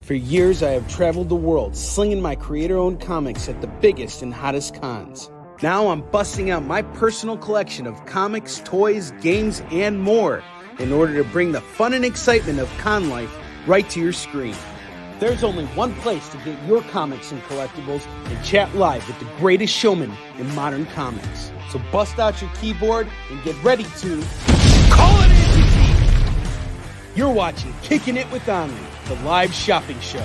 For years, I have traveled the world slinging my creator-owned comics at the biggest and hottest cons. Now I'm busting out my personal collection of comics, toys, games, and more in order to bring the fun and excitement of con life right to your screen. There's only one place to get your comics and collectibles and chat live with the greatest showman in modern comics. So bust out your keyboard and get ready to call it in. You're watching Kickin' It with Onrie, the live shopping show.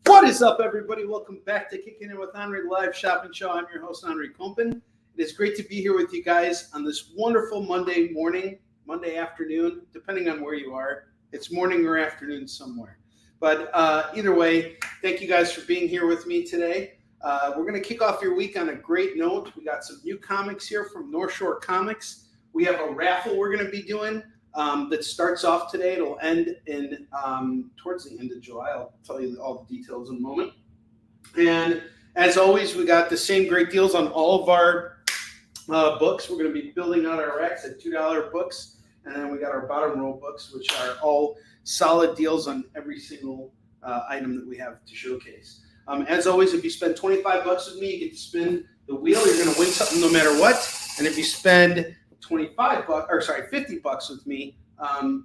What is up, everybody? Welcome back to Kickin' It with Onrie, the live shopping show. I'm your host, Onrie Compen. It is great to be here with you guys on this wonderful Monday morning, Monday afternoon, depending on where you are. It's morning or afternoon somewhere. But either way, thank you guys for being here with me today. We're going to kick off your week on a great note. We got some new comics here from Northshore Comics. We have a raffle we're going to be doing that starts off today. It'll end in towards the end of July. I'll tell you all the details in a moment. And as always, we got the same great deals on all of our books. We're going to be building out our racks at $2 books. And then we got our bottom row books, which are all solid deals on every single item that we have to showcase. As always, if you spend $25 with me, you get to spin the wheel. You're going to win something no matter what. And if you spend $50 with me,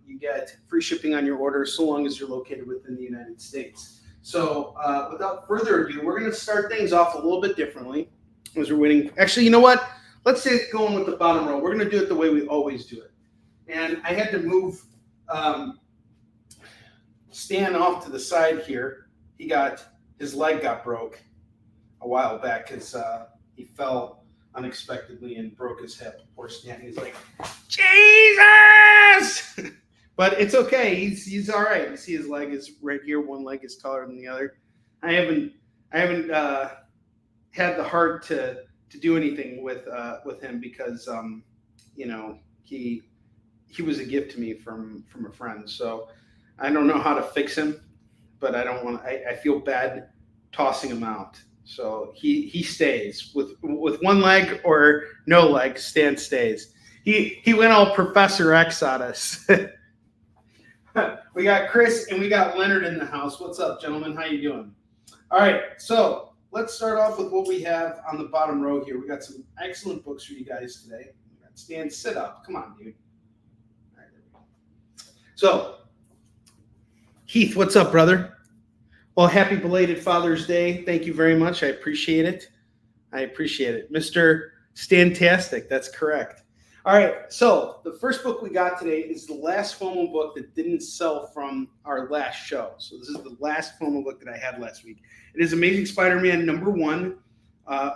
you get free shipping on your order so long as you're located within the United States. So without further ado, we're going to start things off a little bit differently as we're waiting. Actually, you know what? Let's say going with the bottom row. We're going to do it the way we always do it. And I had to move Stan off to the side here. His leg got broke a while back because he fell unexpectedly and broke his hip. Poor Stan. He's like, Jesus! But it's okay. He's all right. You see his leg is right here. One leg is taller than the other. I haven't had the heart to do anything with him because he was a gift to me from a friend. So I don't know how to fix him, but I feel bad tossing him out. So he stays with one leg or no leg. Stan stays. He went all Professor X on us. We got Chris and we got Leonard in the house. What's up, gentlemen? How you doing? All right. So let's start off with what we have on the bottom row here. We got some excellent books for you guys today. We got Stan, sit up. Come on, dude. All right, there we go. So Heath, what's up, brother? Well, happy belated Father's Day. Thank you very much. I appreciate it. Mr. Stantastic, that's correct. All right, so the first book we got today is the last FOMO book that didn't sell from our last show. So this is the last FOMO book that I had last week. It is Amazing Spider-Man #1,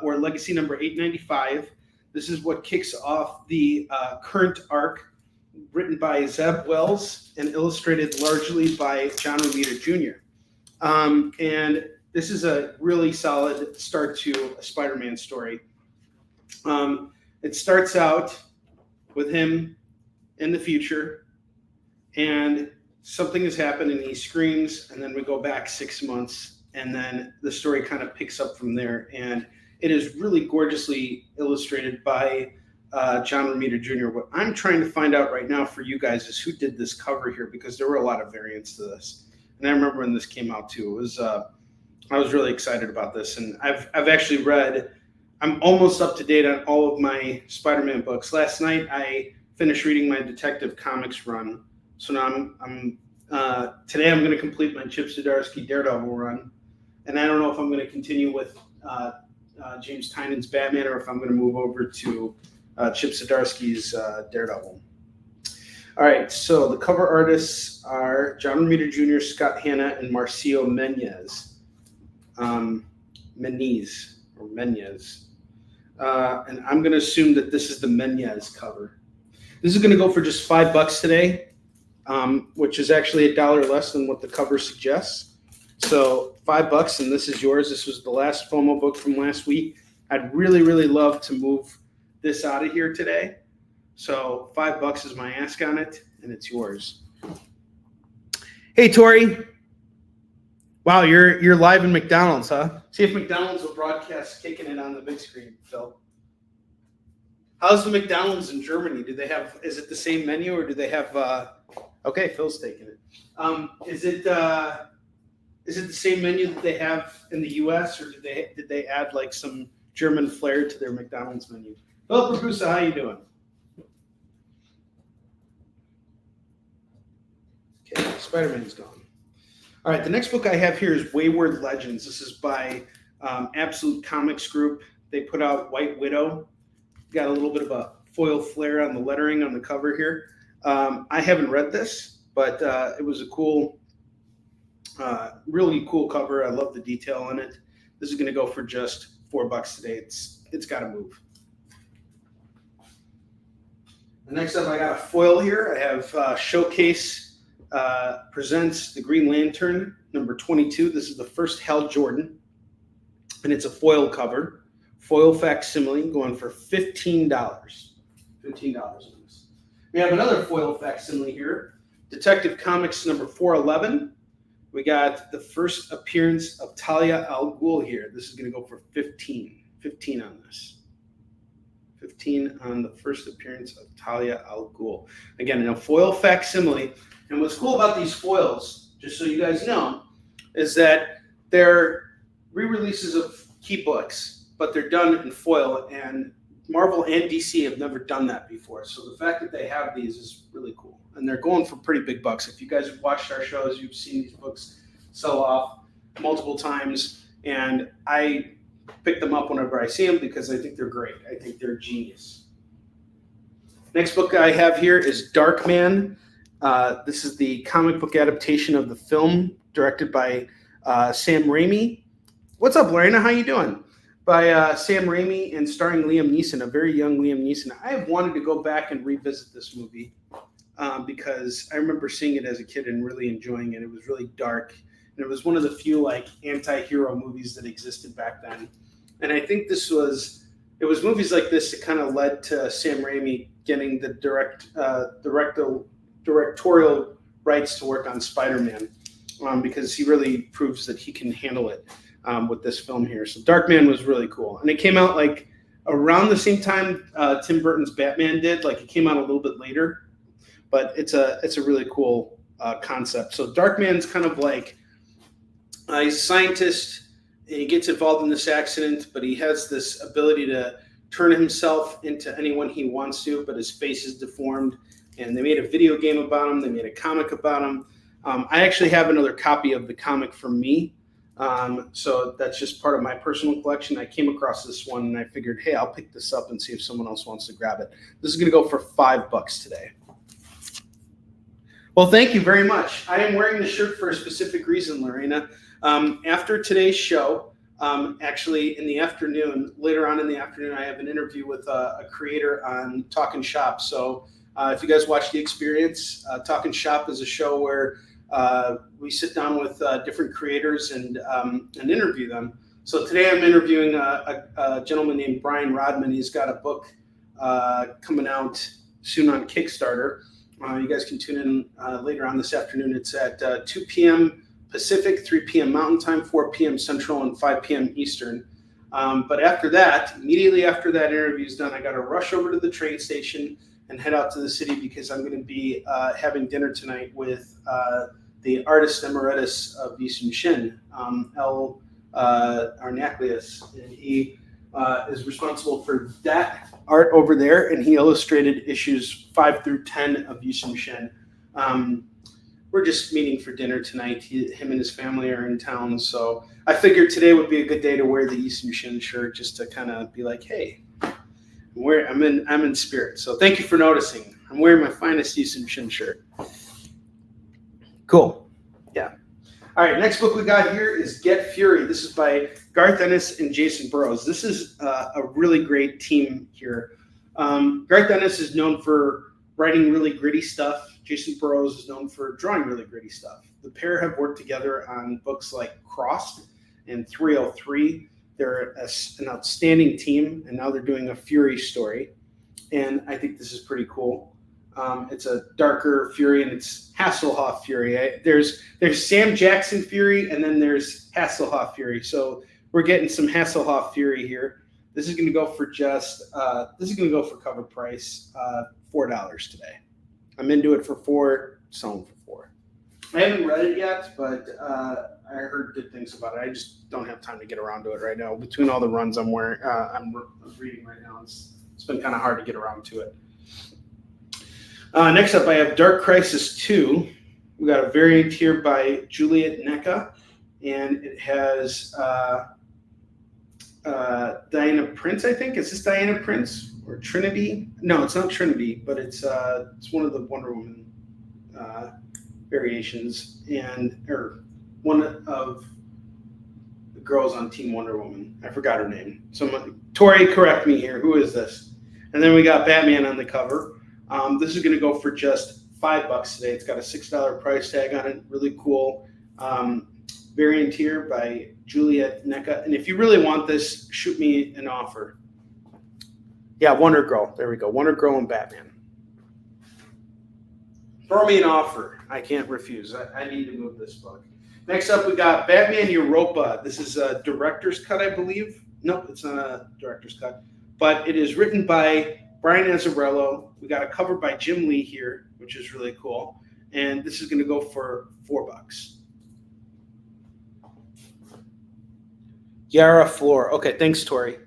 or Legacy number 895. This is what kicks off the current arc, written by Zeb Wells and illustrated largely by John Romita Jr. And this is a really solid start to a Spider-Man story. It starts out with him in the future, and something has happened, and he screams, and then we go back 6 months, and then the story kind of picks up from there. And it is really gorgeously illustrated by John Romita Jr. What I'm trying to find out right now for you guys is who did this cover here, because there were a lot of variants to this. And I remember when this came out too. It was I was really excited about this, and I've actually read. I'm almost up to date on all of my Spider-Man books. Last night I finished reading my Detective Comics run, so now today I'm going to complete my Chip Zdarsky Daredevil run, and I don't know if I'm going to continue with James Tynion's Batman or if I'm going to move over to Chip Zdarsky's Daredevil. All right, so the cover artists are John Romita Jr., Scott Hanna, and Marcio Menez. And I'm going to assume that this is the Menez cover. This is going to go for just $5 today, which is actually $1 less than what the cover suggests. So $5, and this is yours. This was the last FOMO book from last week. I'd really, really love to move this out of here today. So $5 is my ask on it, and it's yours. Hey, Tori. Wow, you're live in McDonald's, huh? See if McDonald's will broadcast Kicking It on the big screen, Phil. How's the McDonald's in Germany? Do they have? Is it the same menu, or do they have Okay, Phil's taking it. Is it the same menu that they have in the U.S. or did they add like some German flair to their McDonald's menu? Philip Ragusa, how you doing? Okay, Spider-Man's gone. All right, the next book I have here is Wayward Legends. This is by Absolute Comics Group. They put out White Widow. Got a little bit of a foil flare on the lettering on the cover here. I haven't read this, but it was a cool, really cool cover. I love the detail on it. This is going to go for just $4 today. It's got to move. And next up, I got a foil here. I have Showcase presents the Green Lantern number 22. This is the first Hal Jordan, and it's a foil cover, foil facsimile, going for $15. $15 on this. We have another foil facsimile here, Detective Comics number 411. We got the first appearance of Talia al Ghul here. This is going to go for 15. 15 on this. 15 on the first appearance of Talia al Ghul. Again, in a foil facsimile. And what's cool about these foils, just so you guys know, is that they're re-releases of key books, but they're done in foil, and Marvel and DC have never done that before. So the fact that they have these is really cool. And they're going for pretty big bucks. If you guys have watched our shows, you've seen these books sell off multiple times. And I pick them up whenever I see them because I think they're great. I think they're genius. Next book I have here is Darkman. This is the comic book adaptation of the film directed by Sam Raimi. What's up, Lorena? How you doing? By Sam Raimi and starring Liam Neeson, a very young Liam Neeson. I have wanted to go back and revisit this movie because I remember seeing it as a kid and really enjoying it. It was really dark, and it was one of the few like anti-hero movies that existed back then. And I think it was movies like this that kind of led to Sam Raimi getting the directorial rights to work on Spider-Man because he really proves that he can handle it with this film here. So Darkman was really cool. And it came out like around the same time Tim Burton's Batman did. Like it came out a little bit later, but it's a really cool concept. So Darkman's kind of like he's a scientist and he gets involved in this accident, but he has this ability to turn himself into anyone he wants to, but his face is deformed. And they made a video game about him. They made a comic about him. I actually have another copy of the comic from me. So that's just part of my personal collection. I came across this one and I figured, hey, I'll pick this up and see if someone else wants to grab it. This is going to go for $5 today. Well, thank you very much. I am wearing the shirt for a specific reason, Lorena. After today's show, actually in the afternoon, later on in the afternoon, I have an interview with a creator on Talkin' Shop. So if you guys watch The Experience, Talkin' Shop is a show where we sit down with different creators and interview them. So today I'm interviewing a gentleman named Brian Rodman. He's got a book coming out soon on Kickstarter. You guys can tune in later on this afternoon. It's at 2 p.m. Pacific, 3 p.m. Mountain Time, 4 p.m. Central, and 5 p.m. Eastern. But after that, immediately after that interview is done, I got to rush over to the train station and head out to the city because I'm going to be having dinner tonight with the artist emeritus of Yisung Shin, El Arnaclius. And he is responsible for that art over there, and he illustrated issues 5 through 10 of Yisung Shin. We're just meeting for dinner tonight. Him and his family are in town, so I figured today would be a good day to wear the Yisung Shin shirt just to kind of be like, hey, I'm in spirit. So thank you for noticing. I'm wearing my finest Yisung Shin shirt. Cool. Yeah. All right. Next book we got here is Get Fury. This is by Garth Ennis and Jason Burrows. This is a really great team here. Garth Ennis is known for writing really gritty stuff. Jason Burrows is known for drawing really gritty stuff. The pair have worked together on books like Crossed and 303. They're an outstanding team, and now they're doing a Fury story. And I think this is pretty cool. It's a darker Fury, and it's Hasselhoff Fury. There's Sam Jackson Fury, and then there's Hasselhoff Fury. So we're getting some Hasselhoff Fury here. This is going to go for cover price $4 today. I'm into it for $4. selling for 4. I haven't read it yet, but I heard good things about it. I just don't have time to get around to it right now. Between all the runs I'm reading right now, it's been kind of hard to get around to it. Next up, I have Dark Crisis 2. We got a variant here by Juliet Necca, and it has Diana Prince, I think. Is this Diana Prince or Trinity? No, it's not Trinity, but it's one of the Wonder Woman variations, or one of the girls on Team Wonder Woman. I forgot her name. Tori, correct me here. Who is this? And then we got Batman on the cover. This is going to go for just $5 today. It's got a $6 price tag on it. Really cool variant here by Juliet Necca. And if you really want this, shoot me an offer. Yeah, Wonder Girl. There we go. Wonder Girl and Batman. Throw me an offer. I can't refuse. I need to move this book. Next up, we got Batman Europa. This is a director's cut, I believe. Nope, it's not a director's cut. But it is written by Brian Azzarello. We got a cover by Jim Lee here, which is really cool. And this is going to go for $4. Yara Floor. Okay, thanks, Tori.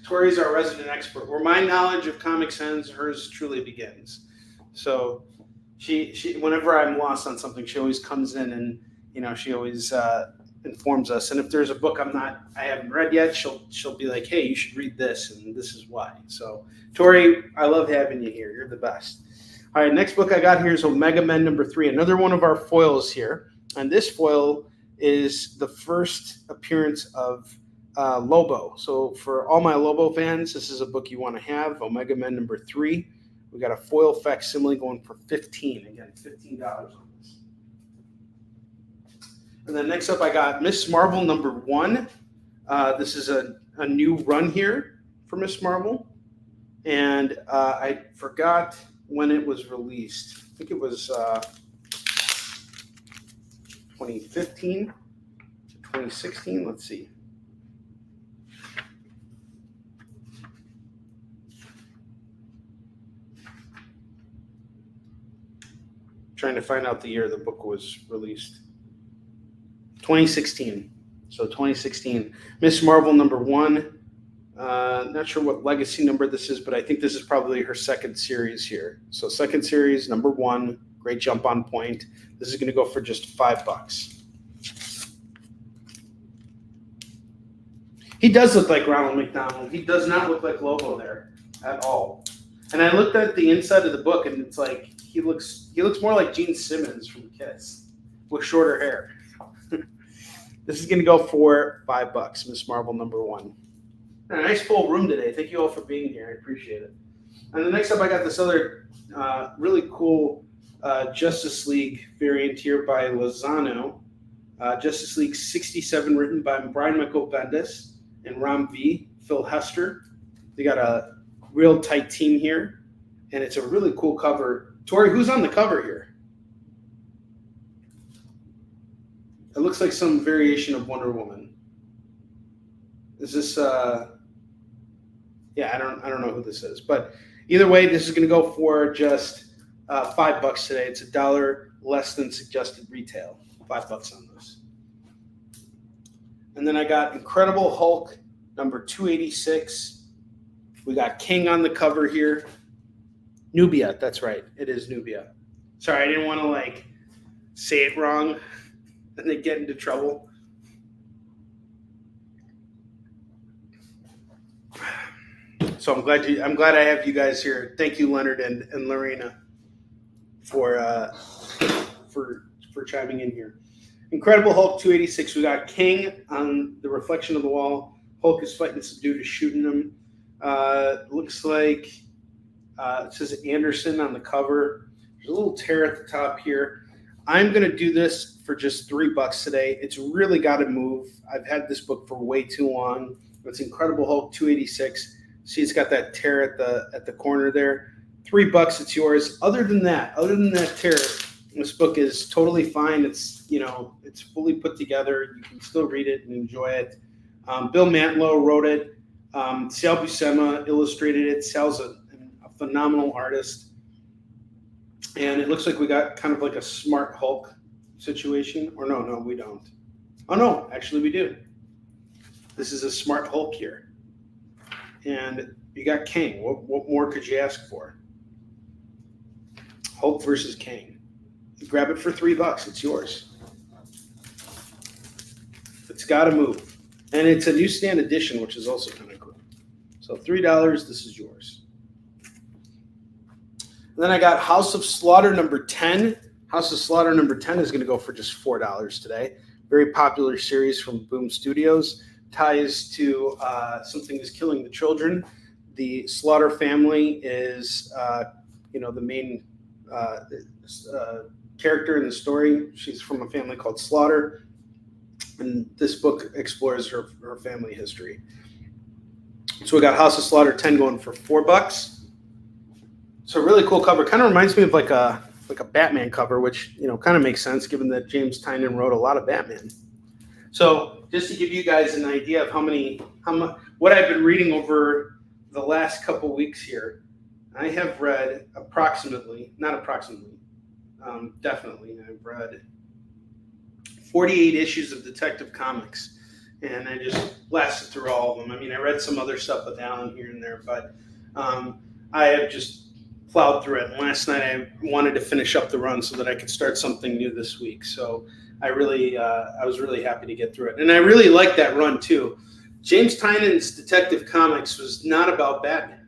Tori's our resident expert. Where my knowledge of comics ends, hers truly begins. So she whenever I'm lost on something, she always comes in and she always informs us. And if there's a book I haven't read yet, she'll be like, hey, you should read this, and this is why. So Tori, I love having you here. You're the best. All right, next book I got here is Omega Men #3, another one of our foils here. And this foil is the first appearance of Lobo. So for all my Lobo fans, this is a book you want to have, Omega Men #3. We got a foil facsimile going for $15. Again, $15 on this. And then next up, I got Miss Marvel #1. This is a new run here for Miss Marvel. And I forgot when it was released. I think it was 2015 to 2016. Let's see. Trying to find out the year the book was released. 2016. So 2016. Miss Marvel #1. Not sure what legacy number this is, but I think this is probably her second series here. So second series, #1. Great jump on point. This is going to go for just $5. He does look like Ronald McDonald. He does not look like Lobo there at all. And I looked at the inside of the book, and it's like he looks more like Gene Simmons from Kiss with shorter hair. This is going to go for $5. Miss Marvel #1. A nice full room today. Thank you all for being here. I appreciate it. And the next up, I got this other really cool Justice League variant here by Lozano. Justice League 67, written by Brian Michael Bendis and Ram V. Phil Hester. They got a real tight team here, and it's a really cool cover. Tori, who's on the cover here? It looks like some variation of Wonder Woman. Is this? Yeah, I don't know who this is, but either way, this is going to go for just $5 today. It's $1 less than suggested retail. $5 on this. And then I got Incredible Hulk #286. We got King on the cover here. Nubia, that's right. It is Nubia. Sorry, I didn't want to say it wrong and then get into trouble. So I'm glad I have you guys here. Thank you, Leonard and Lorena, for chiming in here. Incredible Hulk 286. We got King on the reflection of the wall. Hulk is fighting some dude who's shooting him. Looks like it says Anderson on the cover. There's a little tear at the top here. I'm going to do this for just $3 today. It's really got to move. I've had this book for way too long. It's Incredible Hulk 286. See, it's got that tear at the corner there. $3, it's yours. Other than that tear, this book is totally fine. It's it's fully put together. You can still read it and enjoy it. Bill Mantlo wrote it. Sal Buscema illustrated it. Sal's a phenomenal artist. And it looks like we got kind of like a Smart Hulk situation. Or no, we don't. Oh, no, actually we do. This is a Smart Hulk here. And you got Kang. What more could you ask for? Hulk versus Kang. You grab it for $3. It's yours. It's got to move. And it's a newsstand edition, which is also kind of cool. So $3, this is yours. And then I got House of Slaughter number 10. House of Slaughter number 10 is going to go for just $4 today. Very popular series from Boom Studios. Ties to Something is Killing the Children. The Slaughter family is, the main character in the story. She's from a family called Slaughter. And this book explores her family history. So we got House of Slaughter 10 going for $4. So a really cool cover. Kind of reminds me of like a Batman cover, which kind of makes sense given that James Tynion wrote a lot of Batman. So just to give you guys an idea of what I've been reading over the last couple weeks here, I have read definitely, I've read 48 issues of Detective Comics, and I just blasted through all of them. I mean, I read some other stuff with Alan here and there, but I have just plowed through it. And last night I wanted to finish up the run so that I could start something new this week. So I was really happy to get through it. And I really liked that run too. James Tynion's Detective Comics was not about Batman.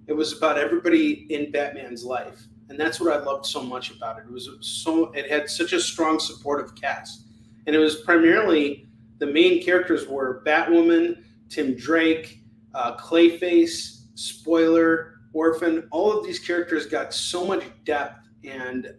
It was about everybody in Batman's life. And that's what I loved so much about it. It had such a strong supportive cast. And it was primarily, the main characters were Batwoman, Tim Drake, Clayface, Spoiler, Orphan. All of these characters got so much depth and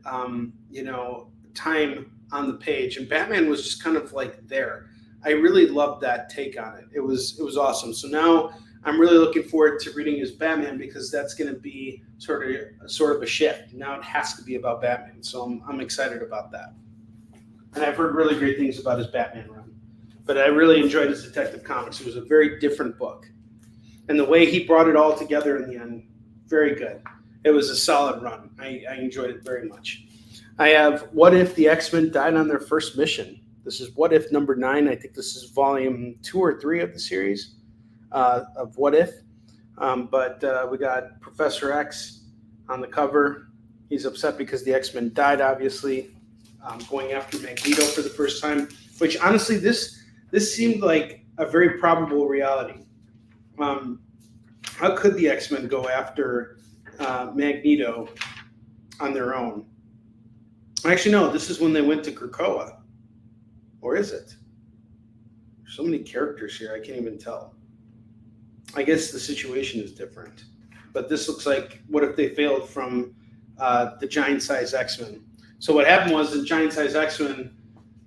time on the page, and Batman was just kind of like there. I really loved that take on it. It was awesome. So now I'm really looking forward to reading his Batman, because that's going to be sort of a shift. Now it has to be about Batman. So I'm excited about that. And I've heard really great things about his Batman run. But I really enjoyed his Detective Comics. It was a very different book. And the way he brought it all together in the end, very good. It was a solid run. I enjoyed it very much. I have What If the X-Men Died on Their First Mission. This is What If number 9. I think this is volume 2 or 3 of the series of What If. But we got Professor X on the cover. He's upset because the X-Men died, obviously, going after Magneto for the first time, which honestly, this seemed like a very probable reality. How could the X-Men go after Magneto on their own? Actually, no, this is when they went to Krakoa. Or is it? There's so many characters here, I can't even tell. I guess the situation is different. But this looks like What If They Failed from the Giant Size X-Men. So what happened was, the Giant Size X-Men,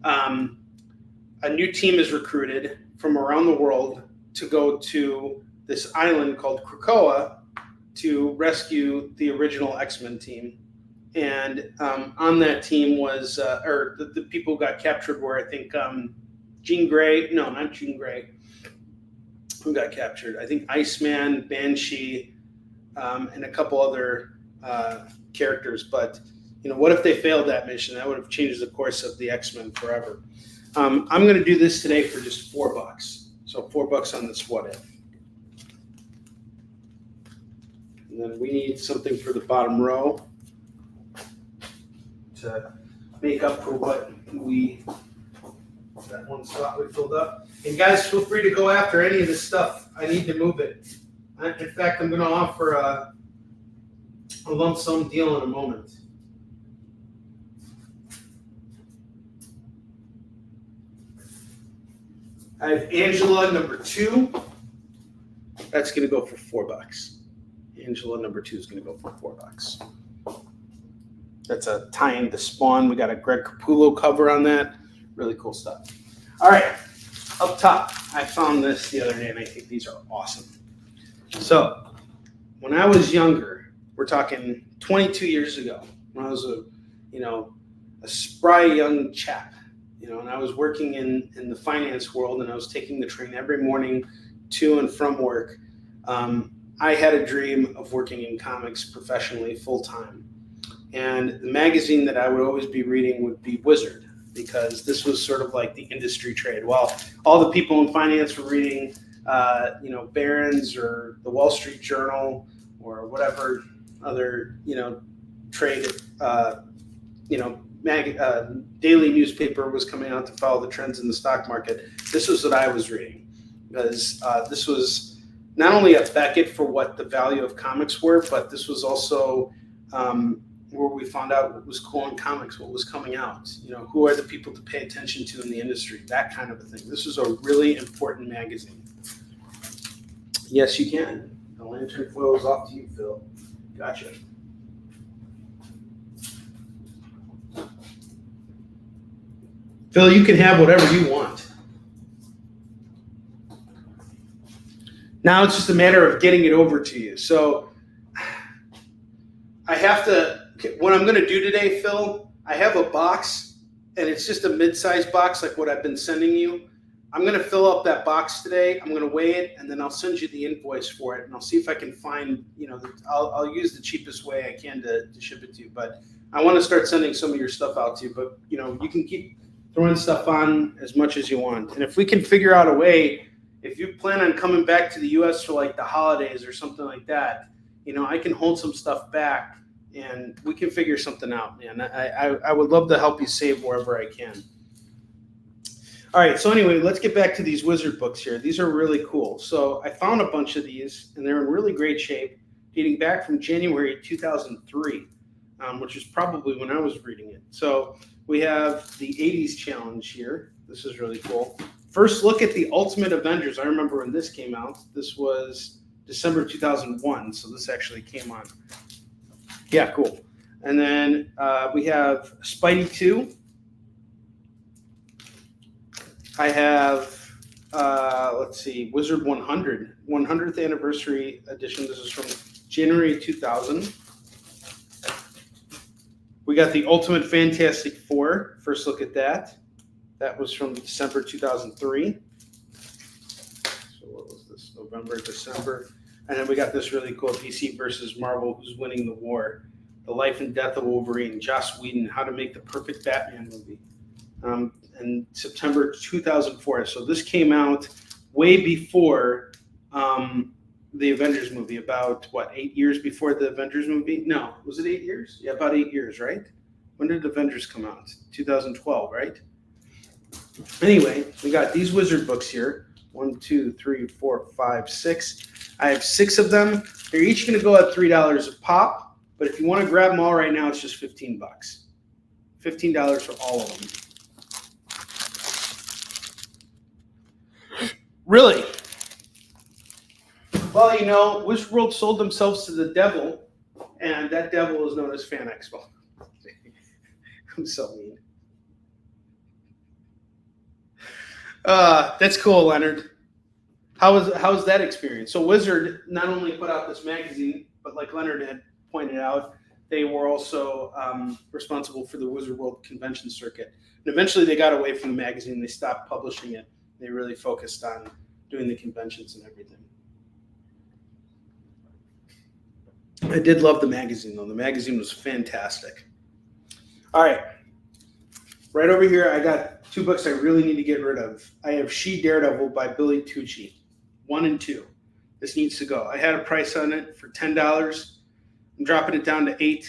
a new team is recruited from around the world to go to this island called Krakoa to rescue the original X-Men team. And on that team was, the people who got captured were, I think, Jean Grey. No, not Jean Grey. Who got captured? I think Iceman, Banshee, and a couple other characters. But, what if they failed that mission? That would have changed the course of the X-Men forever. I'm going to do this today for just $4. So $4 on this What If. And then we need something for the bottom row to make up for that one spot we filled up. And guys, feel free to go after any of this stuff. I need to move it. In fact, I'm going to offer a lump sum deal in a moment. I have Angela number 2. That's going to go for $4. Angela number 2 is going to go for $4. That's a tie-in to Spawn. We got a Greg Capullo cover on that. Really cool stuff. All right, up top, I found this the other day, and I think these are awesome. So, when I was younger, we're talking 22 years ago, when I was a spry young chap, and I was working in the finance world, and I was taking the train every morning to and from work. I had a dream of working in comics professionally, full-time. And the magazine that I would always be reading would be Wizard, because this was sort of like the industry trade. While all the people in finance were reading, Barron's or the Wall Street Journal or whatever other, trade, daily newspaper was coming out to follow the trends in the stock market. This was what I was reading, because this was not only a beckett for what the value of comics were, but this was also where we found out what was cool in comics, what was coming out, who are the people to pay attention to in the industry, that kind of a thing. This was a really important magazine. Yes, you can. The lantern foil is off to you, Phil. Gotcha. Phil, you can have whatever you want. Now it's just a matter of getting it over to you. So I have to, what I'm going to do today, Phil, I have a box, and it's just a mid-sized box like what I've been sending you. I'm going to fill up that box today. I'm going to weigh it, and then I'll send you the invoice for it, and I'll see if I can find, I'll use the cheapest way I can to ship it to you. But I want to start sending some of your stuff out to you. But, you can keep throwing stuff on as much as you want. And if we can figure out a way, if you plan on coming back to the U.S. for like the holidays or something like that, I can hold some stuff back, and we can figure something out, man. I would love to help you save wherever I can. All right, so anyway, let's get back to these Wizard books here. These are really cool. So I found a bunch of these, and they're in really great shape, dating back from January 2003, which is probably when I was reading it. So we have the 80s challenge here. This is really cool. First look at the Ultimate Avengers. I remember when this came out. This was December 2001, so this actually came on. Yeah, cool. And then we have Spidey 2. I have, Wizard 100, 100th Anniversary Edition. This is from January 2000. We got the Ultimate Fantastic Four. First look at that. That was from December 2003. So what was this? November, December. And then we got this really cool DC versus Marvel, Who's Winning the War? The Life and Death of Wolverine, Joss Whedon, How to Make the Perfect Batman Movie. In September 2004. So this came out way before the Avengers movie, about 8 years before the Avengers movie? No, was it 8 years? Yeah, about 8 years, right? When did Avengers come out? 2012, right? Anyway, we got these Wizard books here. 1, 2, 3, 4, 5, 6. I have 6 of them. They're each going to go at $3 a pop, but if you want to grab them all right now, it's just $15. $15 for all of them. Really? Well, Wizard World sold themselves to the devil, and that devil is known as Fan Expo. I'm so mean. That's cool, Leonard. How was that experience? So Wizard not only put out this magazine, but like Leonard had pointed out, they were also responsible for the Wizard World convention circuit. And eventually they got away from the magazine. They stopped publishing it. They really focused on doing the conventions and everything. I did love the magazine, though. The magazine was fantastic. All right. Right over here, I got 2 books I really need to get rid of. I have She Daredevil by Billy Tucci, 1 and 2. This needs to go. I had a price on it for $10. I'm dropping it down to $8.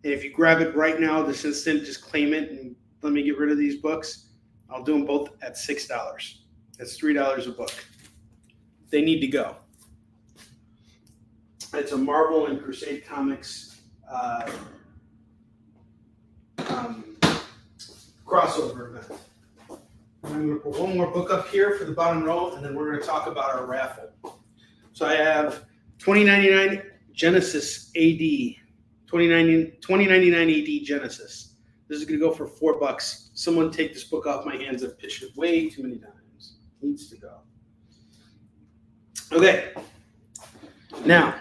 And if you grab it right now, this instant, just claim it and let me get rid of these books. I'll do them both at $6. That's $3 a book. They need to go. It's a Marvel and Crusade Comics crossover event. I'm going to put one more book up here for the bottom row, and then we're going to talk about our raffle. So I have 2099 Genesis AD, 2099 AD Genesis. This is going to go for $4. Someone take this book off my hands. I've pitched it way too many times. It needs to go. Okay. Now,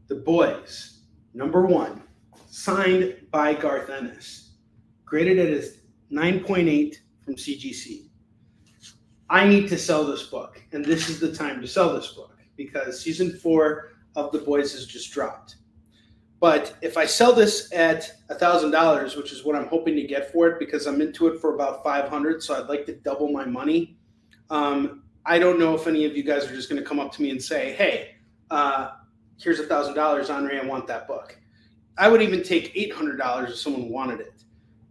The Boys, #1, signed by Garth Ennis, graded at his 9.8 from CGC. I need to sell this book, and this is the time to sell this book because season 4 of The Boys has just dropped. But if I sell this at $1,000, which is what I'm hoping to get for it, because I'm into it for about 500, so I'd like to double my money. I don't know if any of you guys are just going to come up to me and say, "Hey, here's $1,000, Onrie, I want that book." I would even take $800 if someone wanted it.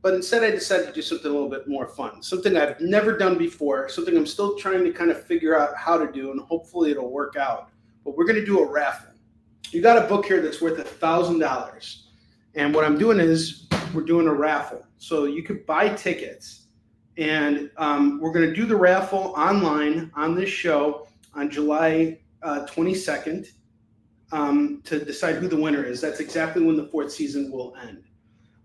But instead, I decided to do something a little bit more fun, something I've never done before, something I'm still trying to kind of figure out how to do, and hopefully it'll work out. But we're going to do a raffle. You got a book here that's worth $1,000. And what I'm doing is we're doing a raffle. So you could buy tickets. And we're going to do the raffle online on this show on July 22nd to decide who the winner is. That's exactly when the 4th season will end.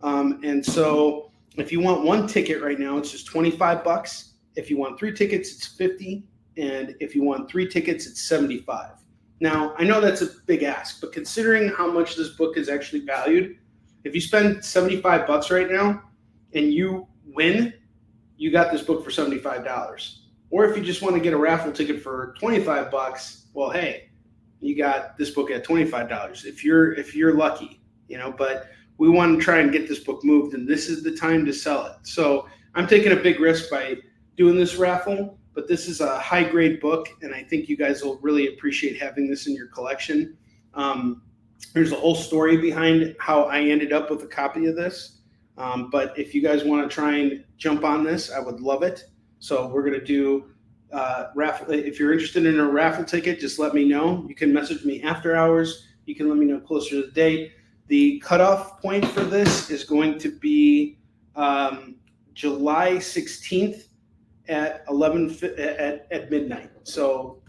And so if you want one ticket right now, it's just $25. If you want 3 tickets, it's $50. And if you want 3 tickets, it's $75. Now, I know that's a big ask, but considering how much this book is actually valued, if you spend $75 right now and you win, you got this book for $75. Or if you just want to get a raffle ticket for $25, well, hey, you got this book at $25 if you're lucky, but we want to try and get this book moved, and this is the time to sell it. So I'm taking a big risk by doing this raffle, but this is a high grade book, and I think you guys will really appreciate having this in your collection. There's a whole story behind how I ended up with a copy of this. But if you guys want to try and jump on this, I would love it. So we're going to do raffle. If you're interested in a raffle ticket, just let me know. You can message me after hours. You can let me know closer to the date. The cutoff point for this is going to be July 16th at at midnight. So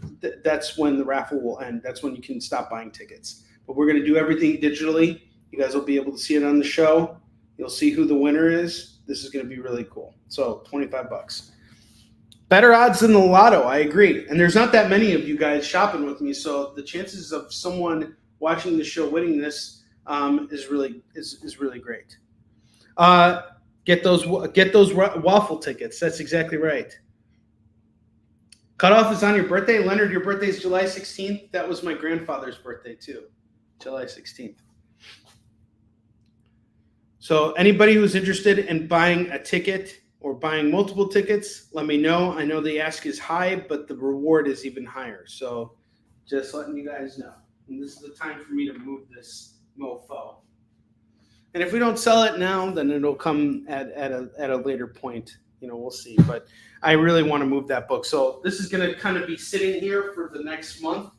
that's when the raffle will end. That's when you can stop buying tickets. But we're going to do everything digitally. You guys will be able to see it on the show. You'll see who the winner is. This is going to be really cool. So $25. Better odds than the lotto. I agree. And there's not that many of you guys shopping with me. So the chances of someone watching the show winning this is really great. Get those waffle tickets. That's exactly right. Cutoff is on your birthday. Leonard, your birthday is July 16th. That was my grandfather's birthday too. July 16th. So anybody who's interested in buying a ticket or buying multiple tickets, let me know. I know the ask is high, but the reward is even higher. So just letting you guys know. And this is the time for me to move this mofo. And if we don't sell it now, then it'll come at a later point. We'll see. But I really want to move that book. So this is going to kind of be sitting here for the next month.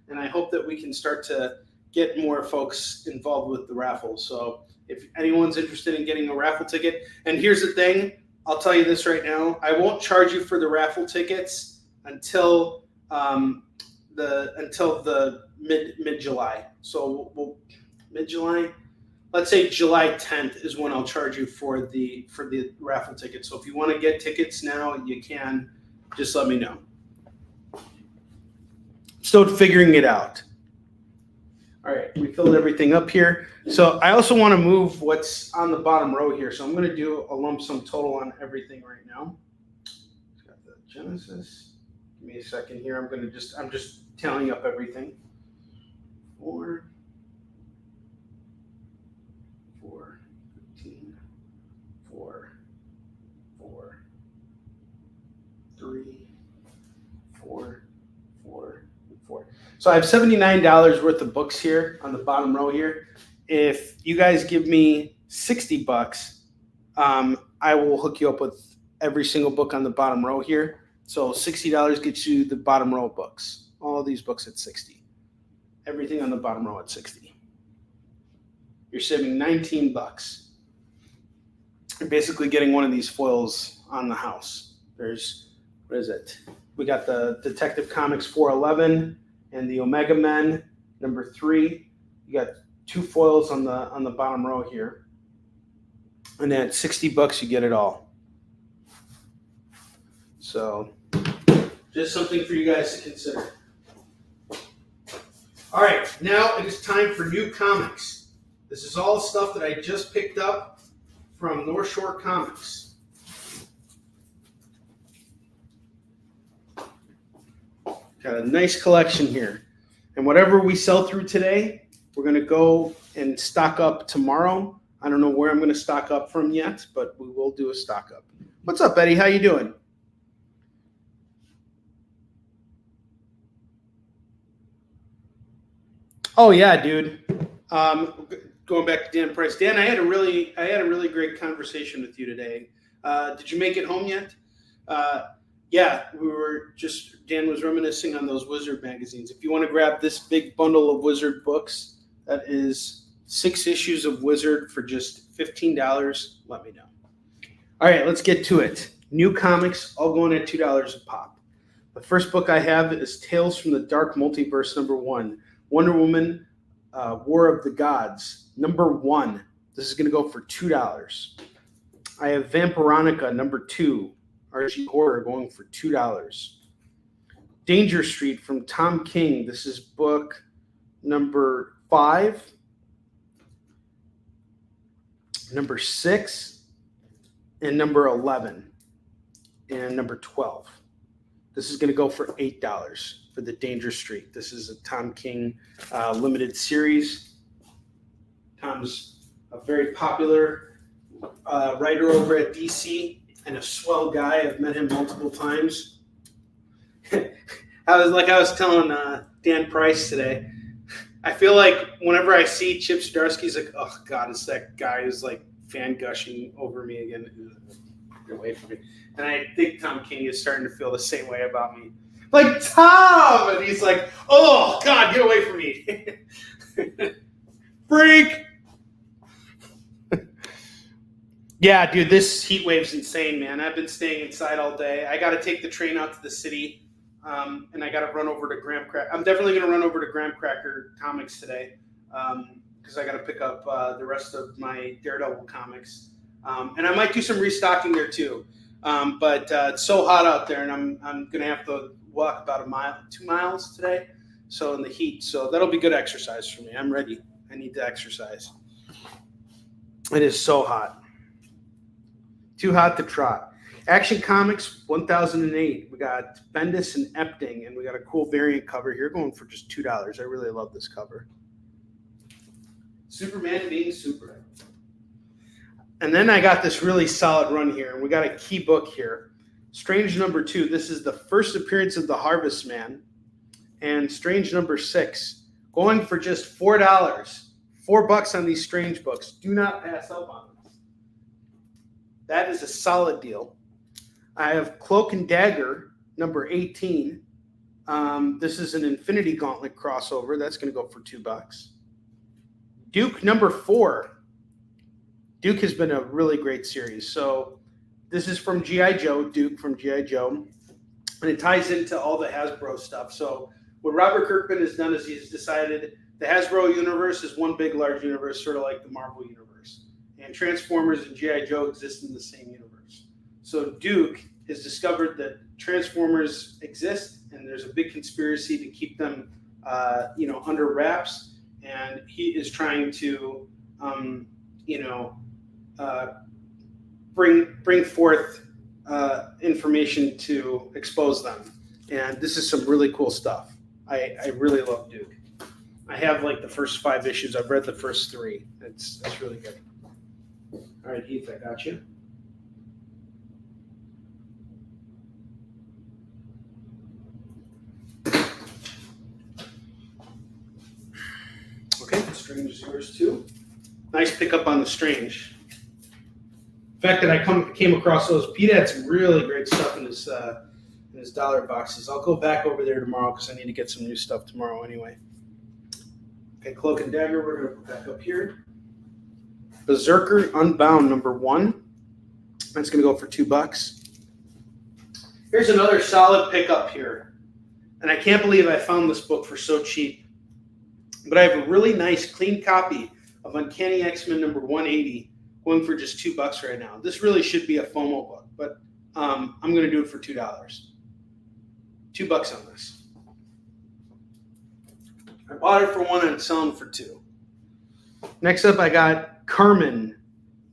And I hope that we can start to get more folks involved with the raffle. So if anyone's interested in getting a raffle ticket, and here's the thing, I'll tell you this right now, I won't charge you for the raffle tickets until the mid-July. So we'll mid-July, let's say July 10th is when I'll charge you for the raffle ticket. So if you want to get tickets now, you can. Just let me know. Still figuring it out. All right, we filled everything up here. So I also want to move what's on the bottom row here. So I'm going to do a lump sum total on everything right now. Got the Genesis. Give me a second here. I'm just tallying up everything. 4, 15, 4, 3, 4. So I have $79 worth of books here on the bottom row here. If you guys give me $60, I will hook you up with every single book on the bottom row here. So $60 gets you the bottom row of books. All of these books at $60. Everything on the bottom row at $60. You're saving $19. You're basically getting one of these foils on the house. There's, what is it? We got the Detective Comics 411 and the Omega Men number 3. You got 2 foils on the bottom row here. And at $60 you get it all. So just something for you guys to consider. All right, now it is time for new comics. This is all stuff that I just picked up from Northshore Comics. Got a nice collection here. And whatever we sell through today, We're going to go and stock up tomorrow. I don't know where I'm going to stock up from yet, but we will do a stock up. What's up, Eddie? How you doing? Oh yeah, dude. Going back to Dan Price. Dan, I had a really great conversation with you today. Did you make it home yet? Yeah, Dan was reminiscing on those Wizard magazines. If you want to grab this big bundle of Wizard books, that is 6 issues of Wizard for just $15, let me know. All right, let's get to it. New comics, all going at $2 a pop. The first book I have is Tales from the Dark Multiverse #1. Wonder Woman, War of the Gods, #1. This is going to go for $2. I have Vampironica, #2. RG Horror going for $2. Danger Street from Tom King. This is book number 5, number 6, and number 11, and number 12. This is going to go for $8 for the Danger Street. This is a Tom King limited series. Tom's a very popular writer over at DC and a swell guy. I've met him multiple times. I was telling Dan Price today, I feel like whenever I see Chip Zdarsky, he's like, oh God, it's that guy who's like fan gushing over me again. Get away from me. And I think Tom King is starting to feel the same way about me. Like, Tom! And he's like, oh God, get away from me. Freak! Yeah, dude, this heat wave's insane, man. I've been staying inside all day. I got to take the train out to the city, and I got to run over to Graham Cracker. I'm definitely going to run over to Graham Cracker Comics today because I got to pick up the rest of my Daredevil comics. And I might do some restocking there too. But it's so hot out there, and I'm going to have to walk about 2 miles today, so in the heat. So that'll be good exercise for me. I'm ready. I need to exercise. It is so hot. Too hot to trot. Action Comics 1008. We got Bendis and Epting, and we got a cool variant cover here going for just $2. I really love this cover. Superman being super. And then I got this really solid run here, and we got a key book here. Strange #2. This is the first appearance of the Harvest Man. And Strange #6. Going for just $4. $4 on these Strange books. Do not pass up on them. That is a solid deal. I have Cloak and Dagger, #18. This is an Infinity Gauntlet crossover. That's going to go for $2. Duke #4. Duke has been a really great series. So this is from G.I. Joe, Duke from G.I. Joe. And it ties into all the Hasbro stuff. So what Robert Kirkman has done is he's decided the Hasbro universe is one big, large universe, sort of like the Marvel universe. And Transformers and G.I. Joe exist in the same universe. So Duke has discovered that Transformers exist, and there's a big conspiracy to keep them, under wraps. And he is trying to, bring forth information to expose them. And this is some really cool stuff. I really love Duke. I have like the first 5 issues. I've read the first 3. It's really good. All right, Heath, I got you. Okay, Strange is yours too. Nice pickup on the Strange. The fact that I came across those, Pete had some really great stuff in his dollar boxes. I'll go back over there tomorrow because I need to get some new stuff tomorrow anyway. Okay, Cloak and Dagger, we're going to put back up here. Berserker Unbound #1. That's going to go for $2. Here's another solid pickup here. And I can't believe I found this book for so cheap. But I have a really nice, clean copy of Uncanny X-Men #180 going for just $2 right now. This really should be a FOMO book, but I'm going to do it for $2. $2 on this. I bought it for $1 and I'm selling for $2. Next up, I got Carmen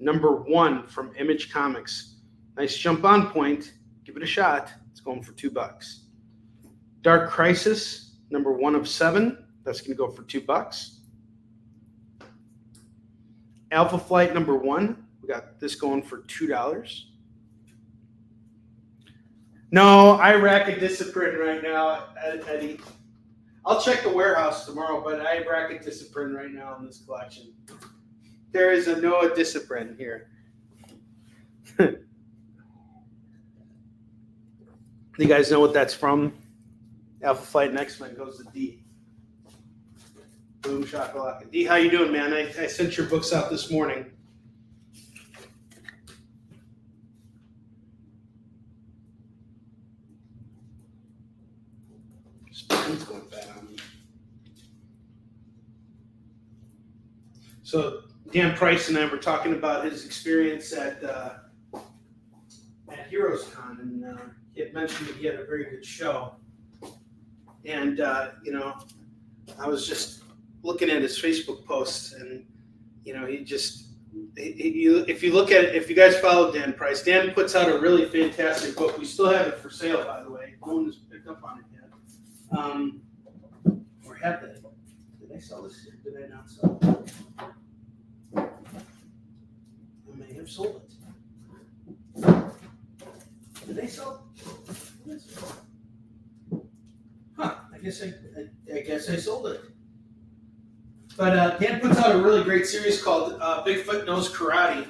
#1 from Image Comics. Nice jump on point. Give it a shot. It's going for $2. Dark Crisis #1 of 7. That's going to go for $2. Alpha Flight number 1. We got this going for $2. No, I rack a discipline right now, Eddie. I'll check the warehouse tomorrow, but I rack a discipline right now in this collection. There is a Noah discipline here. You guys know what that's from? Alpha Flight and X-Men goes to D. Boom shakalaka. D, how you doing, man? I sent your books out this morning. Spine's going bad on me. So Dan Price and I were talking about his experience at Heroes Con, and he had mentioned that he had a very good show. And I was just looking at his Facebook posts, and he just if you guys follow Dan Price, Dan puts out a really fantastic book. We still have it for sale, by the way. No one has picked up on it yet. Or have they? Did I sell this here? Did I not sell it? I may have sold it. Did they sell it? Huh, I guess I sold it. But Dan puts out a really great series called Bigfoot Knows Karate.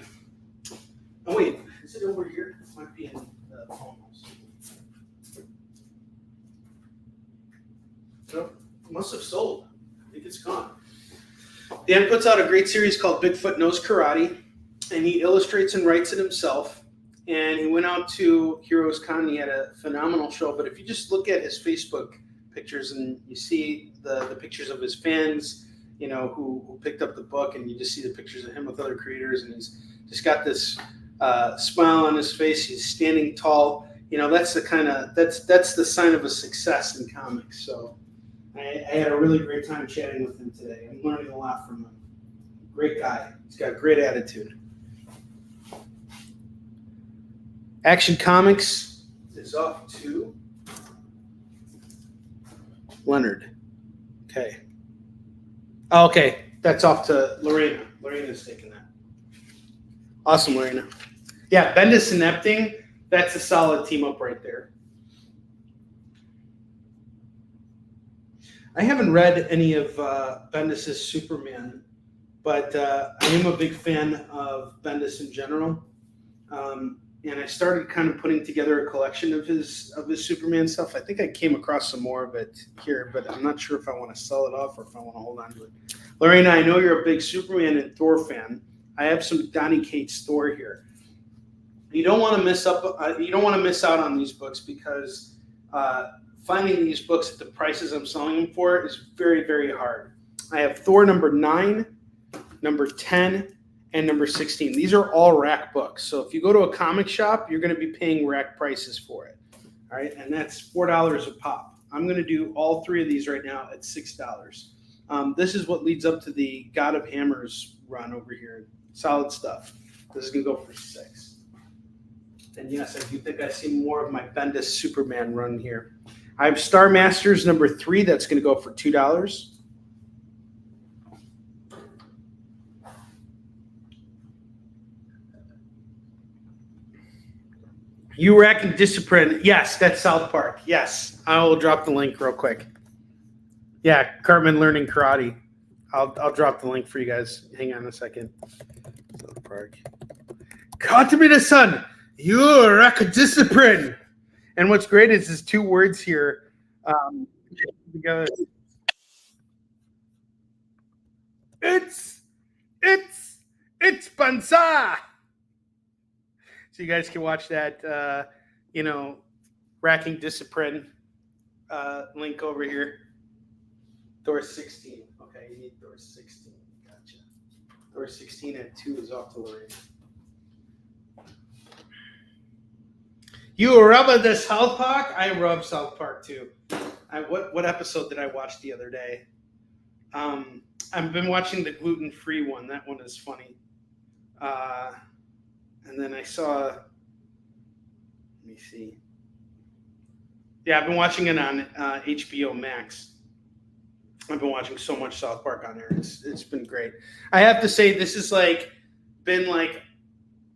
Oh wait, is it over here? It might be in the FOMO. No, it must have sold. I think it's gone. Dan puts out a great series called Bigfoot Knows Karate, and he illustrates and writes it himself. And he went out to Heroes Con. He had a phenomenal show. But if you just look at his Facebook pictures and you see the pictures of his fans, who picked up the book, and you just see the pictures of him with other creators, and he's just got this smile on his face. He's standing tall. That's that's the sign of a success in comics. So I had a really great time chatting with him today. I'm learning a lot from him. Great guy. He's got a great attitude. Action Comics is off to Leonard. Okay. Oh, okay. That's off to Lorena. Lorena's taking that. Awesome, Lorena. Yeah, Bendis and Epting, that's a solid team up right there. I haven't read any of Bendis' Superman, but I am a big fan of Bendis in general. And I started kind of putting together a collection of his Superman stuff. I think I came across some more of it here, but I'm not sure if I want to sell it off or if I want to hold on to it. Lorena, I know you're a big Superman and Thor fan. I have some Donny Cates Thor here. You don't want to miss out on these books, because finding these books at the prices I'm selling them for is very, very hard. I have Thor number 9, number 10, and number 16. These are all rack books. So if you go to a comic shop, you're going to be paying rack prices for it. All right, and that's $4 a pop. I'm going to do all 3 of these right now at $6. This is what leads up to the God of Hammers run over here. Solid stuff. This is going to go for $6. And yes, I do think I see more of my Bendis Superman run here. I have Star Masters number 3. That's going to go for $2. You Rack Discipline. Yes, that's South Park. Yes, I will drop the link real quick. Yeah, Cartman learning karate. I'll drop the link for you guys. Hang on a second. South Park. Katamina-san, you Rack Discipline. And what's great is there's 2 words here. It's Banza. So you guys can watch that, Racking Discipline link over here. Thor 16. Okay, you need Thor 16. Gotcha. Thor 16 at 2 is off to Lorraine. You rub the South Park? I rub South Park too. What episode did I watch the other day? I've been watching the gluten-free one. That one is funny. And then I saw, let me see. Yeah, I've been watching it on HBO Max. I've been watching so much South Park on there. It's been great. I have to say, this is like been like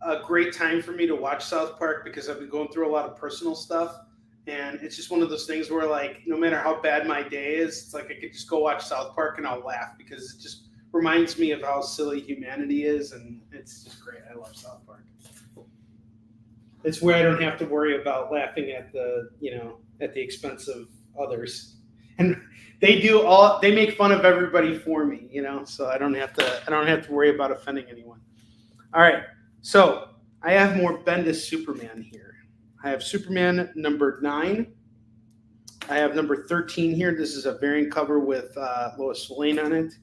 a great time for me to watch South Park because I've been going through a lot of personal stuff. And it's just one of those things where, like, no matter how bad my day is, it's like I could just go watch South Park and I'll laugh because it just reminds me of how silly humanity is. And it's just great. I love South Park. It's where I don't have to worry about laughing at the expense of others. And they make fun of everybody for me, so I don't have to worry about offending anyone. All right. So I have more Bendis Superman here. I have Superman number 9. I have number 13 here. This is a variant cover with Lois Lane on it.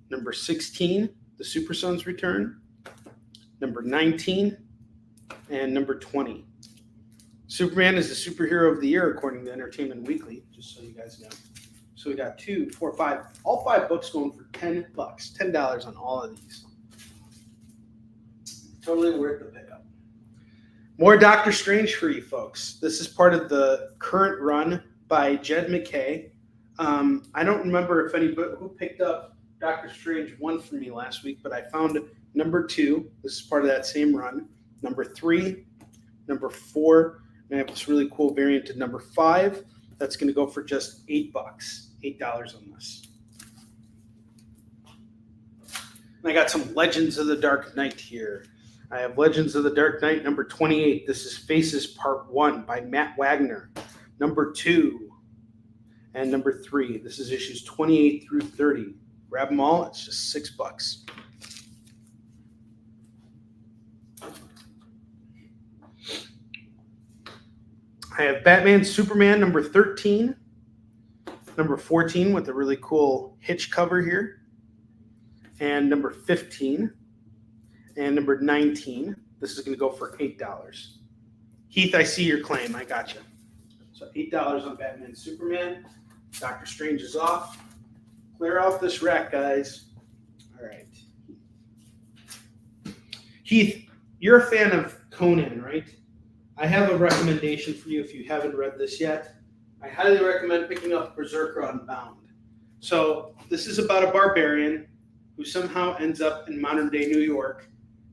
Number 16, The Super Sons Return. Number 19, and number 20. Superman is the superhero of the year according to Entertainment Weekly, just so you guys know. So we got 2, 4, 5, all 5 books going for $10, $10 on all of these. Totally worth the pickup. More Doctor Strange for you folks. This is part of the current run by Jed McKay. I don't remember if anybody who picked up Doctor Strange 1 for me last week, but I found number 2. This is part of that same run. Number 3, number 4, and I have this really cool variant of number 5. That's going to go for just $8, $8 on this. And I got some Legends of the Dark Knight here. I have Legends of the Dark Knight number 28. This is Faces Part 1 by Matt Wagner. Number 2 and number 3. This is issues 28 through 30. Grab them all. It's just $6. I have Batman Superman number 13. Number 14 with a really cool hitch cover here. And number 15. And number 19, this is going to go for $8. Heath, I see your claim. I got you. So $8 on Batman Superman. Doctor Strange is off. Clear out this rack, guys. All right. Heath, you're a fan of Conan, right? I have a recommendation for you if you haven't read this yet. I highly recommend picking up Berserker Unbound. So this is about a barbarian who somehow ends up in modern-day New York.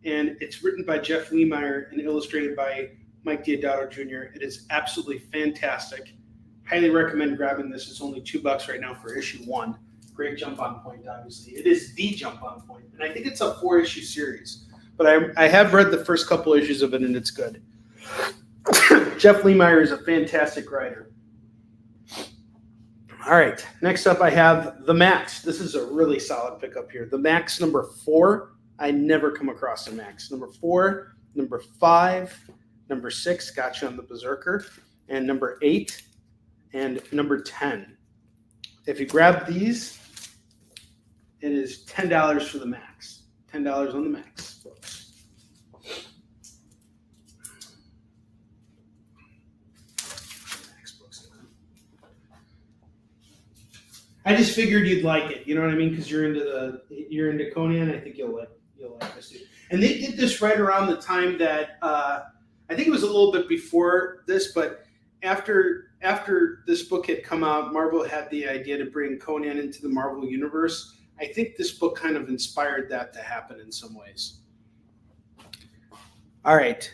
And it's written by Jeff Lemire and illustrated by Mike Deodato Jr. It is absolutely fantastic. Highly recommend grabbing this. It's only $2 right now for issue 1. Great jump on point, obviously. It is the jump on point. And I think it's a 4-issue series. But I have read the first couple issues of it, and it's good. Jeff Lemire is a fantastic writer. All right. Next up, I have The Max. This is a really solid pickup here. The Max number 4. I never come across the Max. Number 4, number 5, number 6, got you on the Berserker, and number 8, and number 10. If you grab these, it is $10 for the Max. $10 on the Max, folks. I just figured you'd like it. You know what I mean? Because you're into Conan. I think you'll like this too. And they did this right around the time that I think it was a little bit before this, but after this book had come out, Marvel had the idea to bring Conan into the Marvel universe. I think this book kind of inspired that to happen in some ways. All right.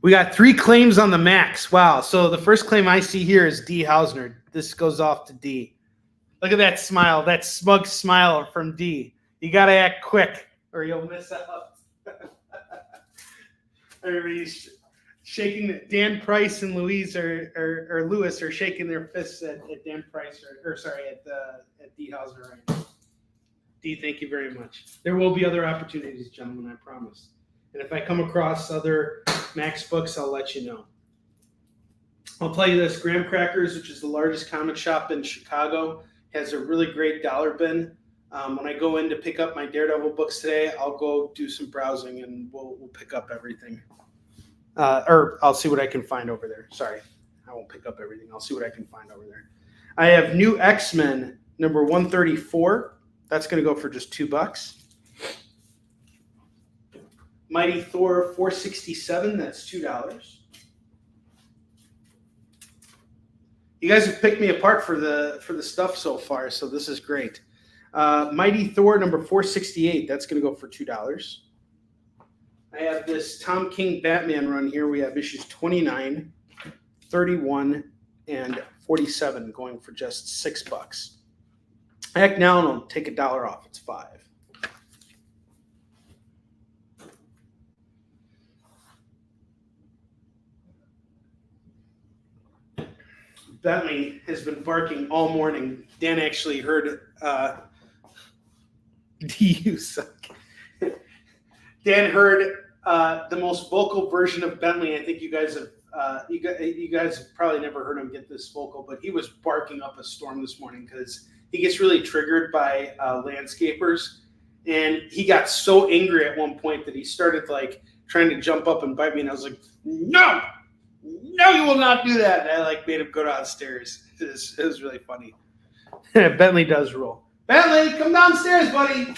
We got 3 claims on the Max. Wow. So the first claim I see here is D. Hausner. This goes off to D. Look at that smile, that smug smile from D. You got to act quick or you'll miss out. Everybody's shaking. Dan Price and Louis are shaking their fists at Dan Price at D. Hausner right now. D, thank you very much. There will be other opportunities, gentlemen, I promise. And if I come across other Max books, I'll let you know. I'll tell you this, Graham Crackers, which is the largest comic shop in Chicago, has a really great dollar bin. When I go in to pick up my Daredevil books today, I'll go do some browsing and we'll pick up everything. Or I'll see what I can find over there. Sorry, I won't pick up everything. I'll see what I can find over there. I have New X-Men number 134. That's going to go for just $2. Mighty Thor 467. That's $2. You guys have picked me apart for the stuff so far, so this is great. Mighty Thor number 468. That's going to go for $2. I have this Tom King Batman run here. We have issues 29, 31, and 47 going for just $6. Heck, now I'll take $1 off. It's $5. Bentley has been barking all morning. Dan actually heard you suck. Dan heard the most vocal version of Bentley. I think you guys have you guys have probably never heard him get this vocal, but he was barking up a storm this morning because he gets really triggered by landscapers, and he got so angry at one point that he started like trying to jump up and bite me, and I was like, no, you will not do that. And I like made him go downstairs. It was really funny. Bentley does rule. Bentley, come downstairs, buddy.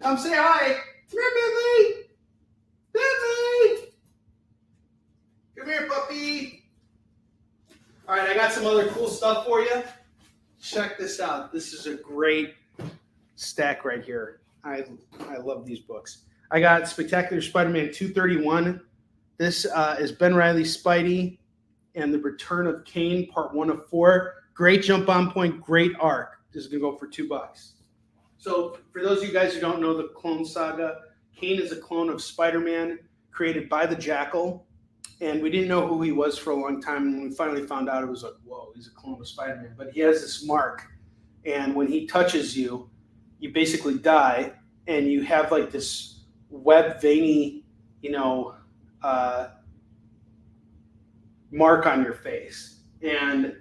Come say hi. Come here, Bentley. Bentley. Come here, puppy. All right, I got some other cool stuff for you. Check this out. This is a great stack right here. I love these books. I got Spectacular Spider-Man 231. This is Ben Reilly's Spidey and the Return of Kane, part 1 of 4. Great jump on point, great arc. This is going to go for $2. So for those of you guys who don't know the Clone Saga, Kane is a clone of Spider-Man created by the Jackal. And we didn't know who he was for a long time. And when we finally found out, it was like, whoa, he's a clone of Spider-Man. But he has this mark. And when he touches you, you basically die. And you have like this web veiny, mark on your face. And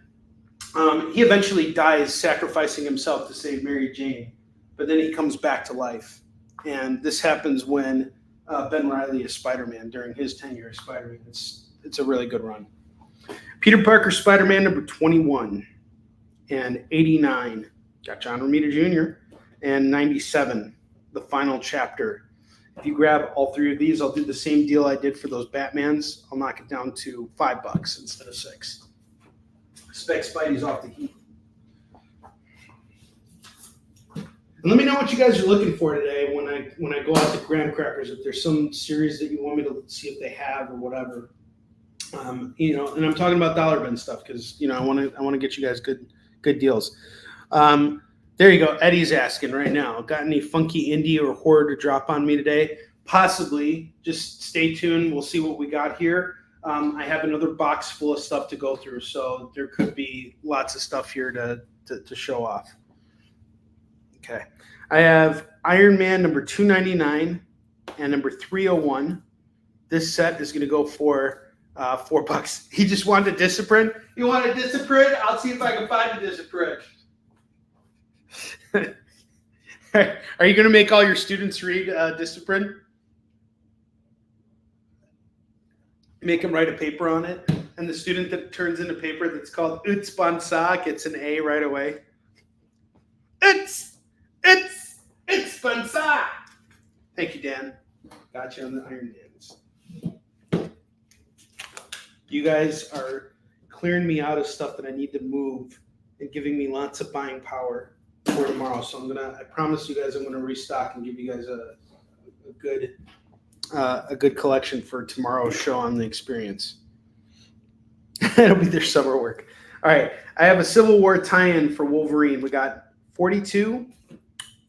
he eventually dies sacrificing himself to save Mary Jane. But then he comes back to life. And this happens when Ben Reilly is Spider-Man during his tenure as Spider-Man. It's a really good run. Peter Parker Spider-Man number 21 and 89. Got John Romita Jr. and 97, the final chapter. If you grab all 3 of these, I'll do the same deal I did for those Batmans. I'll knock it down to $5 instead of $6. Spec Spidey's off the heat. And let me know what you guys are looking for today when I go out to Graham Crackers. If there's some series that you want me to see if they have or whatever, and I'm talking about dollar bin stuff because I want to get you guys good deals. There you go. Eddie's asking right now. Got any funky indie or horror to drop on me today? Possibly. Just stay tuned. We'll see what we got here. I have another box full of stuff to go through, so there could be lots of stuff here to show off. Okay. I have Iron Man number 299 and number 301. This set is going to go for $4. He just wanted a discipline. You want a discipline? I'll see if I can find a discipline. Are you going to make all your students read discipline? Make them write a paper on it, and the student that turns in a paper that's called Utspansa gets an A right away. It's Spansa. Thank you, Dan. Got you on the Iron Mans. You guys are clearing me out of stuff that I need to move and giving me lots of buying power for tomorrow. So I promise you guys I'm gonna restock and give you guys a good collection for tomorrow's show on the Experience. It'll be their summer work. All right, I have a Civil War tie-in for Wolverine. We got 42,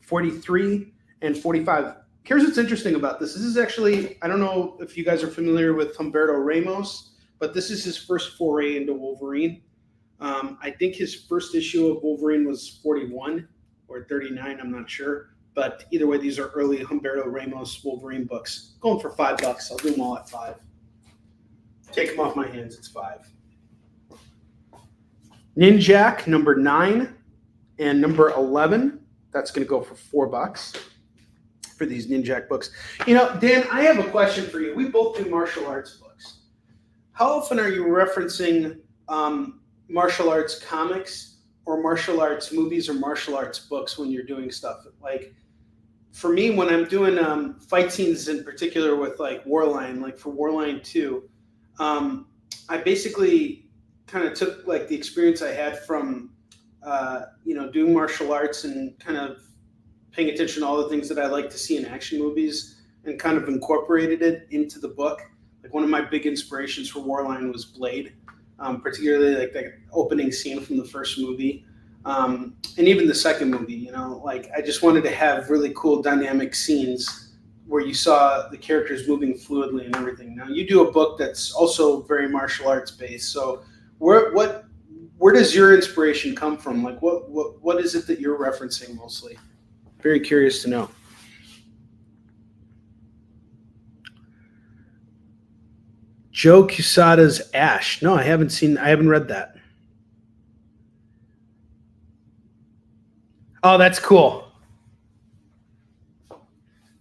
43, and 45. Here's what's interesting about this. This is actually, I don't know if you guys are familiar with Humberto Ramos, but this is his first foray into Wolverine. I think his first issue of Wolverine was 41 or 39, I'm not sure. But either way, these are early Humberto Ramos Wolverine books. Going for $5. I'll do them all at $5. Take them off my hands, it's $5. Ninjak number 9 and number 11. That's going to go for $4 for these Ninjak books. Dan, I have a question for you. We both do martial arts books. How often are you referencing martial arts comics or martial arts movies or martial arts books when you're doing stuff? Like, for me, when I'm doing fight scenes in particular with like Warline, like for Warline 2, I basically kind of took like the experience I had from doing martial arts and kind of paying attention to all the things that I like to see in action movies and kind of incorporated it into the book. Like one of my big inspirations for Warline was Blade, particularly like the opening scene from the first movie. And even the second movie, you know, like I just wanted to have really cool dynamic scenes where you saw the characters moving fluidly and everything. Now you do a book that's also very martial arts based. So where does your inspiration come from? Like what is it that you're referencing mostly? Very curious to know. Joe Quesada's Ash. No, I haven't read that. Oh, that's cool.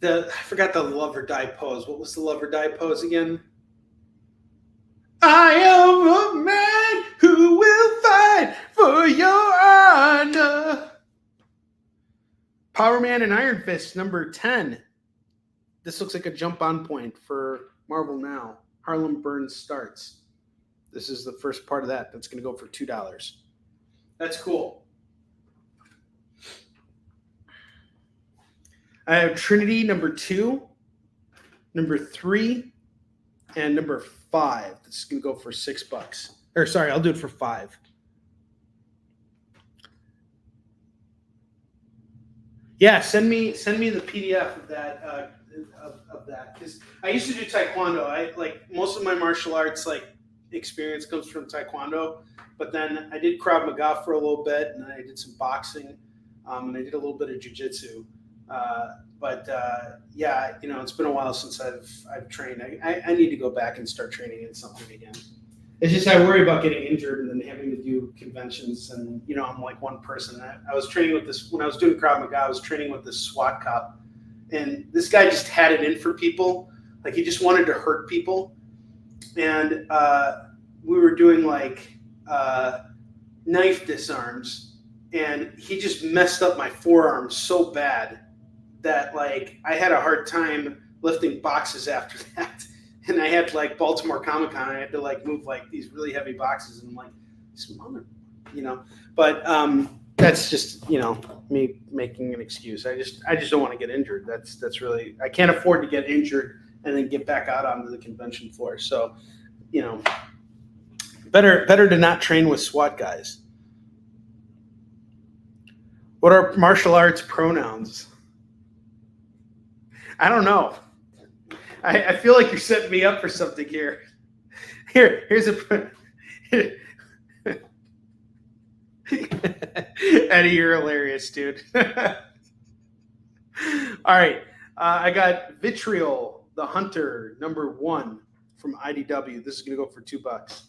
I forgot the love or die pose. What was the love or die pose again? I am a man who will fight for your honor. Power Man and Iron Fist, number 10. This looks like a jump on point for Marvel Now. Harlem Burns starts. This is the first part of that. That's going to go for $2. That's cool. I have Trinity number 2, number 3, and number 5. This is going to go for $6. Or sorry, I'll do it for 5. Yeah, send me the PDF of that because I used to do Taekwondo. I like most of my martial arts like experience comes from Taekwondo, but then I did Krav Maga for a little bit, and I did some boxing, and I did a little bit of jiu-jitsu. Yeah, you know, it's been a while since I've trained. I need to go back and start training in something again. It's just I worry about getting injured and then having to do conventions, and you know, I'm like one person. I was training with this when I was doing Krav Maga. I was training with this SWAT cop, and this guy just had it in for people. Like he just wanted to hurt people, and we were doing like knife disarms, and he just messed up my forearm so bad that like I had a hard time lifting boxes after that. And I had like Baltimore Comic Con. I had to like move like these really heavy boxes, and I'm like, you know. But that's just, you know, me making an excuse. I just don't want to get injured. That's really, I can't afford to get injured and then get back out onto the convention floor. So, you know, better to not train with SWAT guys. What are martial arts pronouns? I don't know. I feel like you're setting me up for something here. Here's a Eddie, you're hilarious, dude. All right, I got Vitriol, the Hunter, number 1 from IDW. This is gonna go for $2.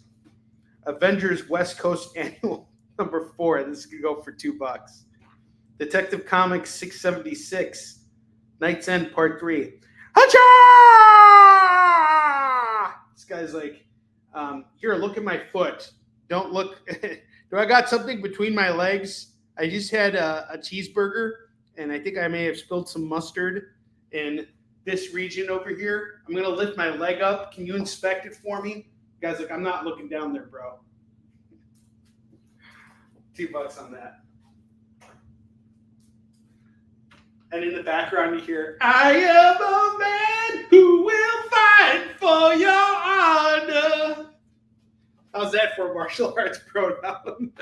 Avengers West Coast Annual, number 4. This is gonna go for $2. Detective Comics 676, Night's End Part 3. Hacha! This guy's like, here, look at my foot. Don't look. Do I got something between my legs? I just had a cheeseburger, and I think I may have spilled some mustard in this region over here. I'm going to lift my leg up. Can you inspect it for me? The guy's like, I'm not looking down there, bro. $2 on that. And in the background, you hear, I am a man who will fight for your honor. How's that for a martial arts pronoun?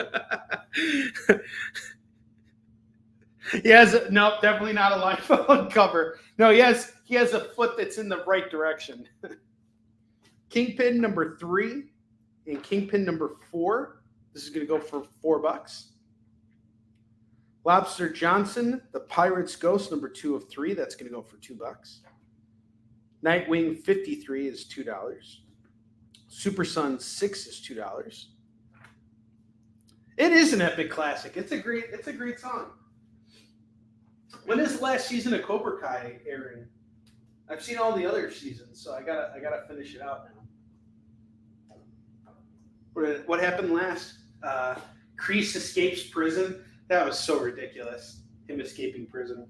No, definitely not a live cover. No, he has a foot that's in the right direction. Kingpin number 3 and Kingpin number 4. This is going to go for $4. Lobster Johnson, the Pirate's Ghost, number 2 of 3. That's going to go for $2. Nightwing 53 is $2. Super Sun 6 is $2. It is an epic classic. It's a great song. When is the last season of Cobra Kai airing? I've seen all the other seasons, so I gotta finish it out now. What happened last? Kreese escapes prison. That was so ridiculous. Him escaping prison.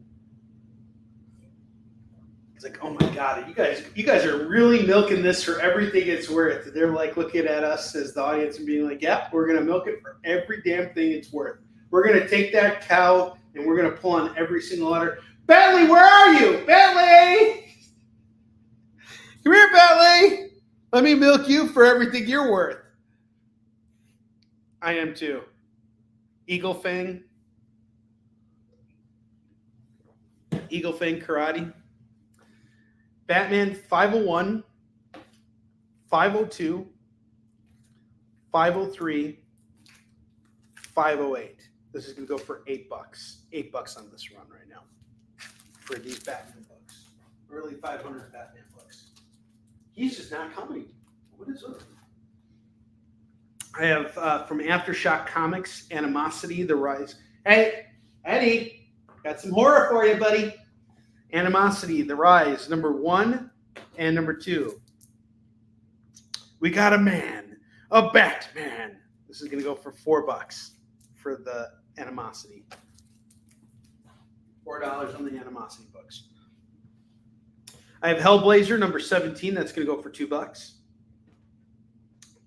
It's like, oh my God, you guys are really milking this for everything it's worth. They're like looking at us as the audience and being like, yep, we're gonna milk it for every damn thing it's worth. We're gonna take that cow and we're gonna pull on every single letter. Bentley, where are you? Bentley! Come here, Bentley. Let me milk you for everything you're worth. I am too. Eagle Fang Karate. Batman 501, 502, 503, 508. This is going to go for $8. $8 on this run right now for these Batman books. Early 500 Batman books. He's just not coming. What is it? I have from Aftershock Comics, Animosity, The Rise. Hey, Eddie, got some horror for you, buddy. Animosity, The Rise, number 1 and number 2. We got a man, a Batman. This is going to go for $4 for the Animosity. $4 on the Animosity books. I have Hellblazer, number 17. That's going to go for $2.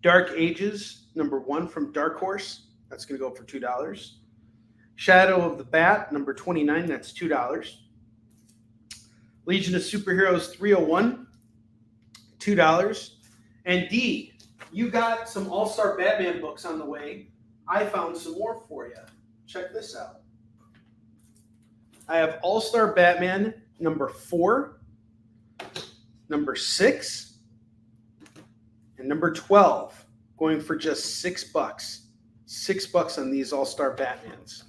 Dark Ages, number 1 from Dark Horse. That's going to go for $2. Shadow of the Bat, number 29. That's $2. Legion of Superheroes 301, $2. And D, you got some All-Star Batman books on the way. I found some more for you. Check this out. I have All-Star Batman number 4, number 6, and number 12, going for just $6. $6 on these All-Star Batmans.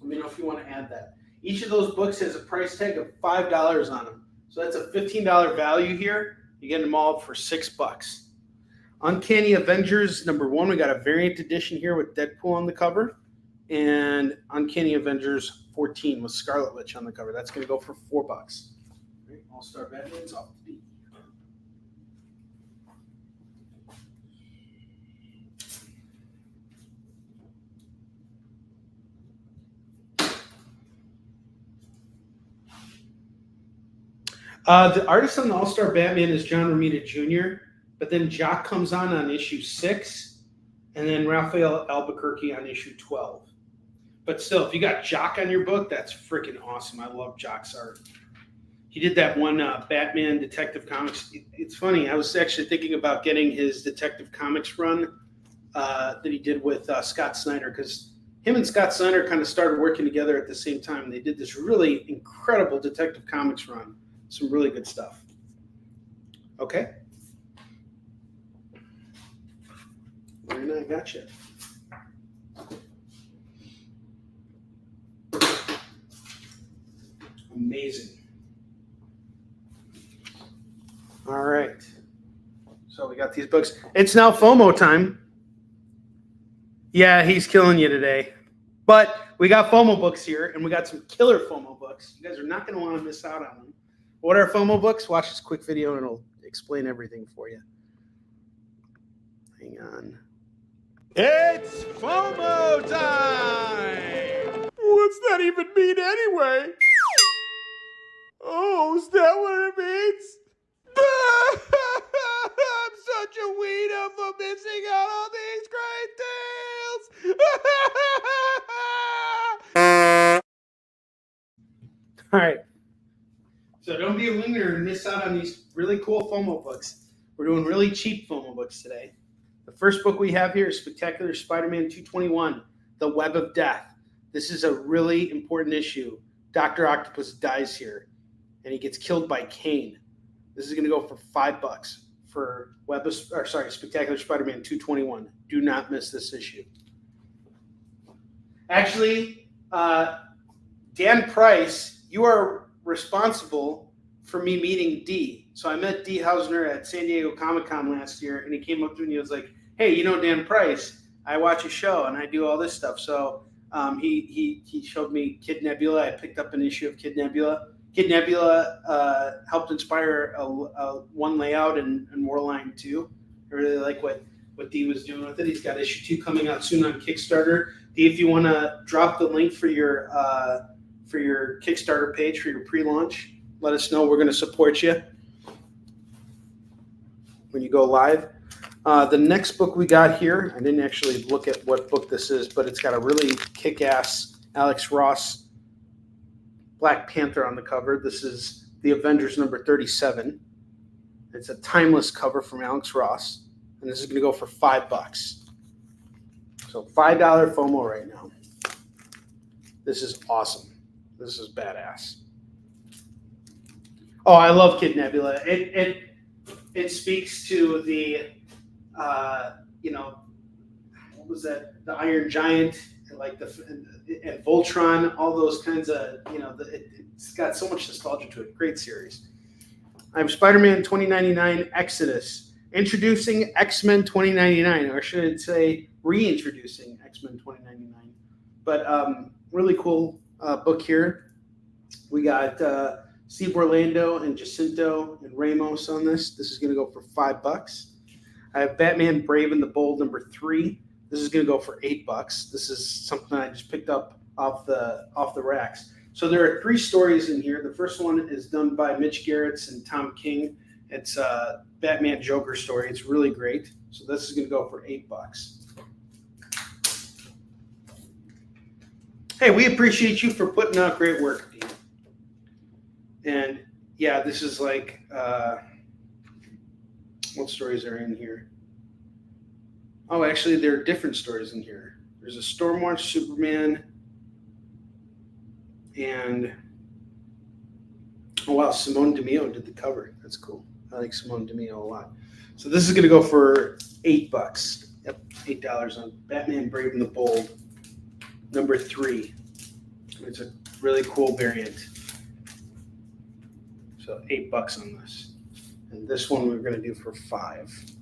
Let me know if you want to add that. Each of those books has a price tag of $5 on them. So that's a $15 value here. You get them all for $6. Uncanny Avengers number 1. We got a variant edition here with Deadpool on the cover. And Uncanny Avengers 14 with Scarlet Witch on the cover. That's going to go for $4. Right, All-Star Batman's off the beat. The artist on the All-Star Batman is John Romita Jr., but then Jock comes on issue 6, and then Raphael Albuquerque on issue 12. But still, if you got Jock on your book, that's freaking awesome. I love Jock's art. He did that one Batman Detective Comics. It's funny. I was actually thinking about getting his Detective Comics run that he did with Scott Snyder, because him and Scott Snyder kind of started working together at the same time. They did this really incredible Detective Comics run. Some really good stuff. Okay. And I got you. Amazing. All right. So we got these books. It's now FOMO time. Yeah, he's killing you today. But we got FOMO books here, and we got some killer FOMO books. You guys are not going to want to miss out on them. What are FOMO books? Watch this quick video, and it'll explain everything for you. Hang on. It's FOMO time! What's that even mean anyway? Oh, is that what it means? I'm such a weirdo for missing out on these great tales! All right. So don't be a loser and miss out on these really cool FOMO books. We're doing really cheap FOMO books today. The first book we have here is Spectacular Spider-Man 221, The Web of Death. This is a really important issue. Dr. Octopus dies here, and he gets killed by Kane. This is going to go for $5 for Spectacular Spider-Man 221. Do not miss this issue. Actually, Dan Price, you are responsible for me meeting D. So I met D. Hausner at San Diego Comic-Con last year, and he came up to me and he was like, hey, you know Dan Price? I watch a show, and I do all this stuff. So he showed me Kid Nebula. I picked up an issue of Kid Nebula. Kid Nebula helped inspire one layout in Warline 2. I really like what D was doing with it. He's got issue 2 coming out soon on Kickstarter. D, if you want to drop the link for your Kickstarter page for your pre-launch, let us know. We're going to support you when you go live. The next book we got here, I didn't actually look at what book this is, but it's got a really kick-ass Alex Ross Black Panther on the cover. This is The Avengers number 37. It's a timeless cover from Alex Ross, and this is going to go for $5. So $5 FOMO right now. This is awesome. This is badass. Oh, I love Kid Nebula. It speaks to the, what was that? The Iron Giant, like and Voltron, all those kinds of, it's got so much nostalgia to it. Great series. I have Spider-Man 2099 Exodus, introducing X-Men 2099, or should I say reintroducing X-Men 2099. But really cool book here. We got Steve Orlando and Jacinto and Ramos on this. This is going to go for $5. I have Batman Brave and the Bold number 3. This is going to go for $8. This is something I just picked up off the racks. So there are 3 stories in here. The first one is done by Mitch Gerrits and Tom King. It's a Batman Joker story. It's really great. So this is going to go for $8. Hey, we appreciate you for putting out great work, Dean. And yeah, this is like, what stories are in here? Oh, actually, there are different stories in here. There's a Stormwatch Superman, and oh wow, Simone DeMeo did the cover. That's cool. I like Simone DeMeo a lot. So this is going to go for $8. Yep, $8 on Batman Brave and the Bold, number 3. It's a really cool variant. So $8 on this. And this one we're going to do for $5.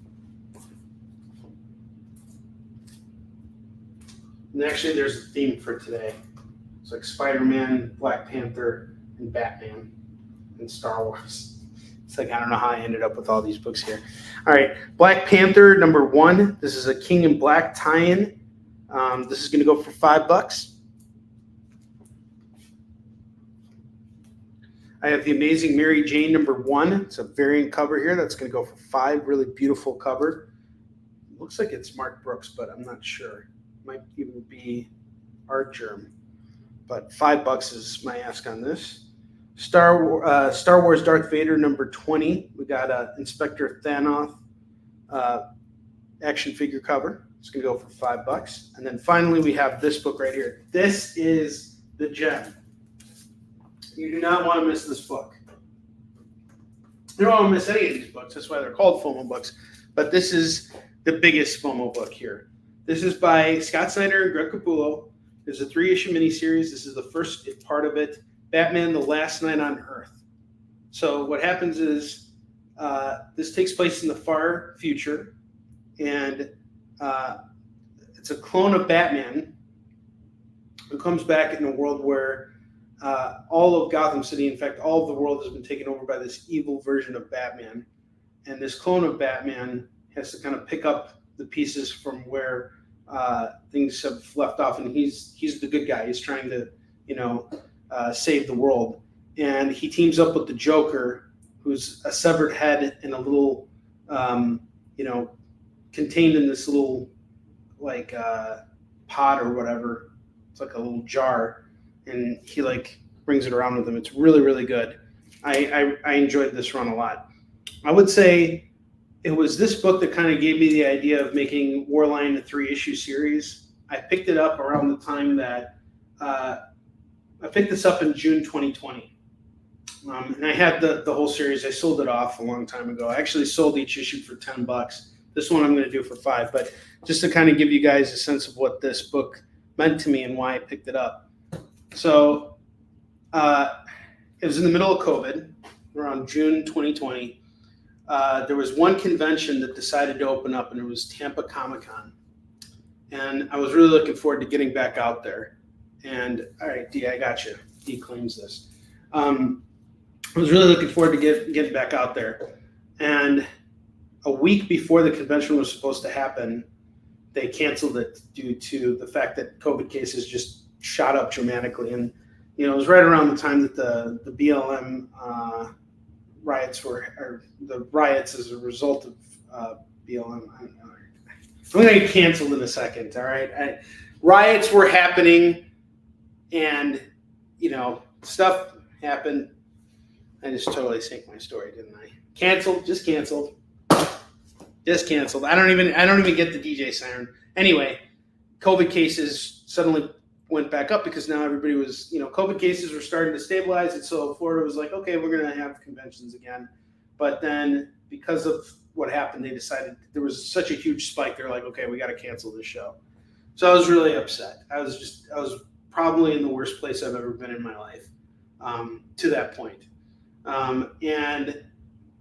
And actually, there's a theme for today. It's like Spider-Man, Black Panther, and Batman, and Star Wars. It's like, I don't know how I ended up with all these books here. All right, Black Panther number 1. This is a King in Black tie-in. This is going to go for $5. I have The Amazing Mary Jane number 1. It's a variant cover here. That's going to go for $5. Really beautiful cover. Looks like it's Mark Brooks, but I'm not sure. Might even be Art Germ. But $5 is my ask on this. Star Wars Darth Vader number 20. We got Inspector Thanoth action figure cover. It's going to go for $5. And then finally, we have this book right here. This is the gem. You do not want to miss this book. You don't want to miss any of these books. That's why they're called FOMO books. But this is the biggest FOMO book here. This is by Scott Snyder and Greg Capullo. There's a 3-issue miniseries. This is the first part of it. Batman: The Last Night on Earth. So what happens is this takes place in the far future, and it's a clone of Batman who comes back in a world where all of Gotham City, in fact, all of the world has been taken over by this evil version of Batman. And this clone of Batman has to kind of pick up the pieces from where things have left off, and he's the good guy. He's trying to, save the world, and he teams up with the Joker, who's a severed head in a little, contained in this little like pod or whatever. It's like a little jar, and he like brings it around with him. It's really, really good. I enjoyed this run a lot. I would say it was this book that kind of gave me the idea of making Warline a 3-issue series. I picked it up around the time that I picked this up in June 2020. And I had the whole series. I sold it off a long time ago. I actually sold each issue for $10. This one I'm going to do for $5. But just to kind of give you guys a sense of what this book meant to me and why I picked it up. So it was in the middle of COVID, around June 2020. There was one convention that decided to open up, and it was Tampa Comic-Con. And I was really looking forward to getting back out there. And all right, D, I got you. D claims this. I was really looking forward to getting back out there. And a week before the convention was supposed to happen, they canceled it due to the fact that COVID cases just shot up dramatically. And, it was right around the time that the BLM riots or the riots as a result of BLM. I'm going to get canceled in a second, all right? Riots were happening, and, stuff happened. I just totally sank my story, didn't I? Canceled. Just canceled. Just canceled. I don't even get the DJ siren. Anyway, COVID cases suddenly went back up because now everybody was, COVID cases were starting to stabilize. And so Florida was like, okay, we're going to have conventions again. But then because of what happened, they decided there was such a huge spike. They're like, okay, we got to cancel this show. So I was really upset. I was probably in the worst place I've ever been in my life to that point. And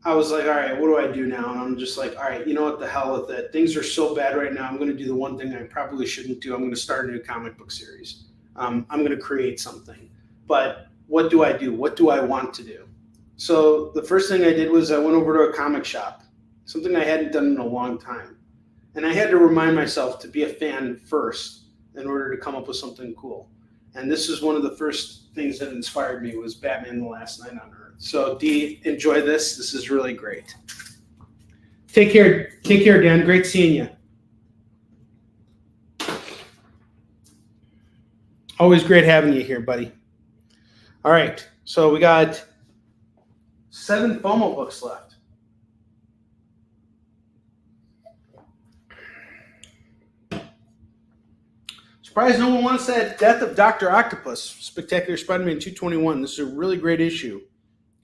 I was like, all right, what do I do now? And I'm just like, all right, you know what, the hell with it. Things are so bad right now. I'm going to do the one thing I probably shouldn't do. I'm going to start a new comic book series. I'm going to create something. But what do I do? What do I want to do? So the first thing I did was I went over to a comic shop, something I hadn't done in a long time. And I had to remind myself to be a fan first in order to come up with something cool. And this is one of the first things that inspired me was Batman: The Last Night on Earth. So Dee, enjoy this. This is really great. Take care, Dan. Great seeing you. Always great having you here, buddy. All right, so we got 7 FOMO books left. Surprised no one wants that Death of Dr. Octopus, Spectacular Spider-Man 221. This is a really great issue.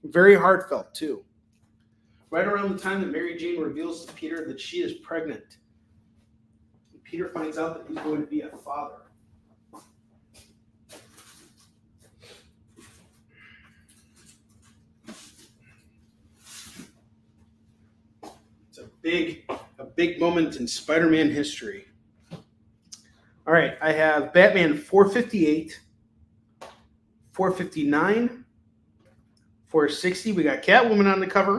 Very heartfelt, too. Right around the time that Mary Jane reveals to Peter that she is pregnant, Peter finds out that he's going to be a father. It's a big moment in Spider-Man history. All right, I have Batman 458, 459, 460. We got Catwoman on the cover.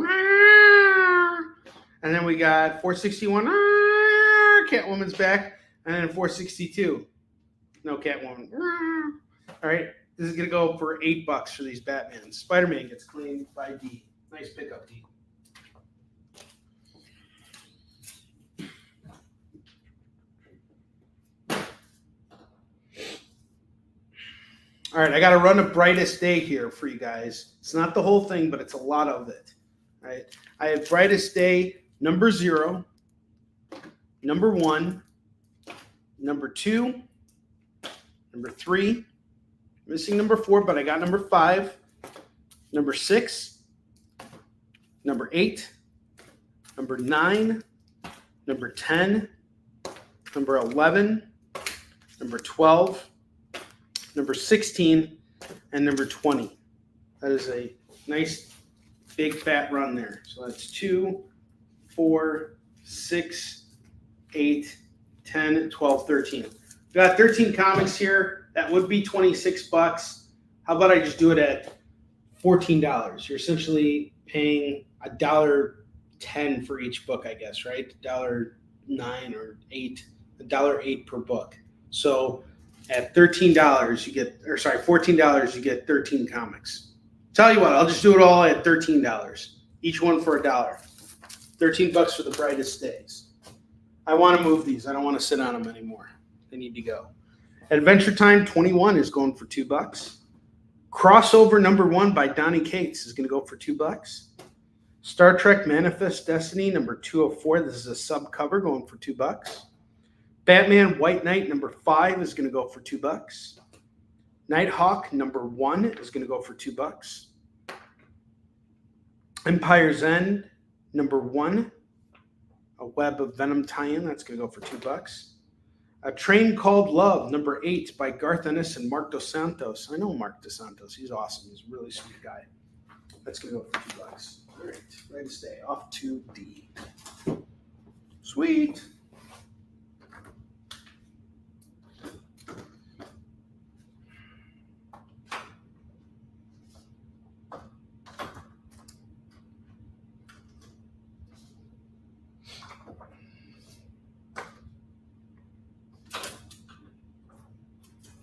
And then we got 461. Catwoman's back. And then 462. No Catwoman. All right, this is going to go for $8 for these Batmans. Spider-Man gets claimed by D. Nice pickup, D. All right, I got to run a Brightest Day here for you guys. It's not the whole thing, but it's a lot of it. All right, I have Brightest Day number 0, number 1, number 2, number 3, missing number 4, but I got number 5, number 6, number 8, number 9, number 10, number 11, number 12, number 16, and number 20. That is a nice big fat run there. So that's 2, 4, 6, 8, 10, 12, 13. We've got 13 comics here. That would be $26. How about I just do it at $14? You're essentially paying $1.10 for each book, I guess, right? $1.09 or $1.08 per book. So at $13, you get, or sorry, $14, you get 13 comics. Tell you what, I'll just do it all at $13. Each one for $1. $13 for the Brightest Days. I want to move these. I don't want to sit on them anymore. They need to go. Adventure Time 21 is going for $2. Crossover number 1 by Donnie Cates is going to go for $2. Star Trek Manifest Destiny number 204. This is a sub cover going for $2. Batman White Knight number 5 is going to go for $2. Nighthawk number 1 is going to go for $2. Empire's End number 1, a Web of Venom tie-in, that's going to go for $2. A Train Called Love number 8 by Garth Ennis and Mark Dos Santos. I know Mark Dos Santos. He's awesome. He's a really sweet guy. That's going to go for $2. All right, ready to stay. Off to D. Sweet.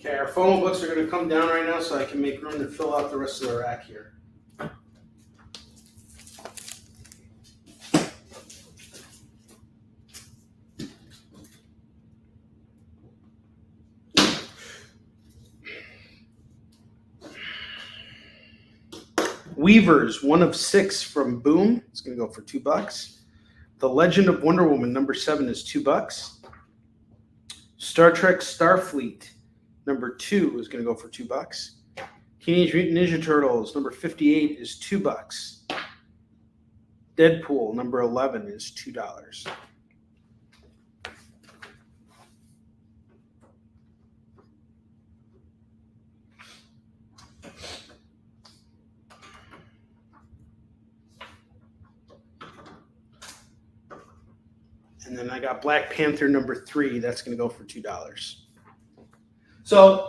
Okay, our FOMO books are going to come down right now so I can make room to fill out the rest of the rack here. Weavers, 1 of 6 from Boom. It's going to go for $2. The Legend of Wonder Woman, number 7 is $2. Star Trek Starfleet, number 2 is going to go for $2. Teenage Mutant Ninja Turtles, number 58 is $2. Deadpool, number 11 is $2. And then I got Black Panther number 3. That's going to go for $2. So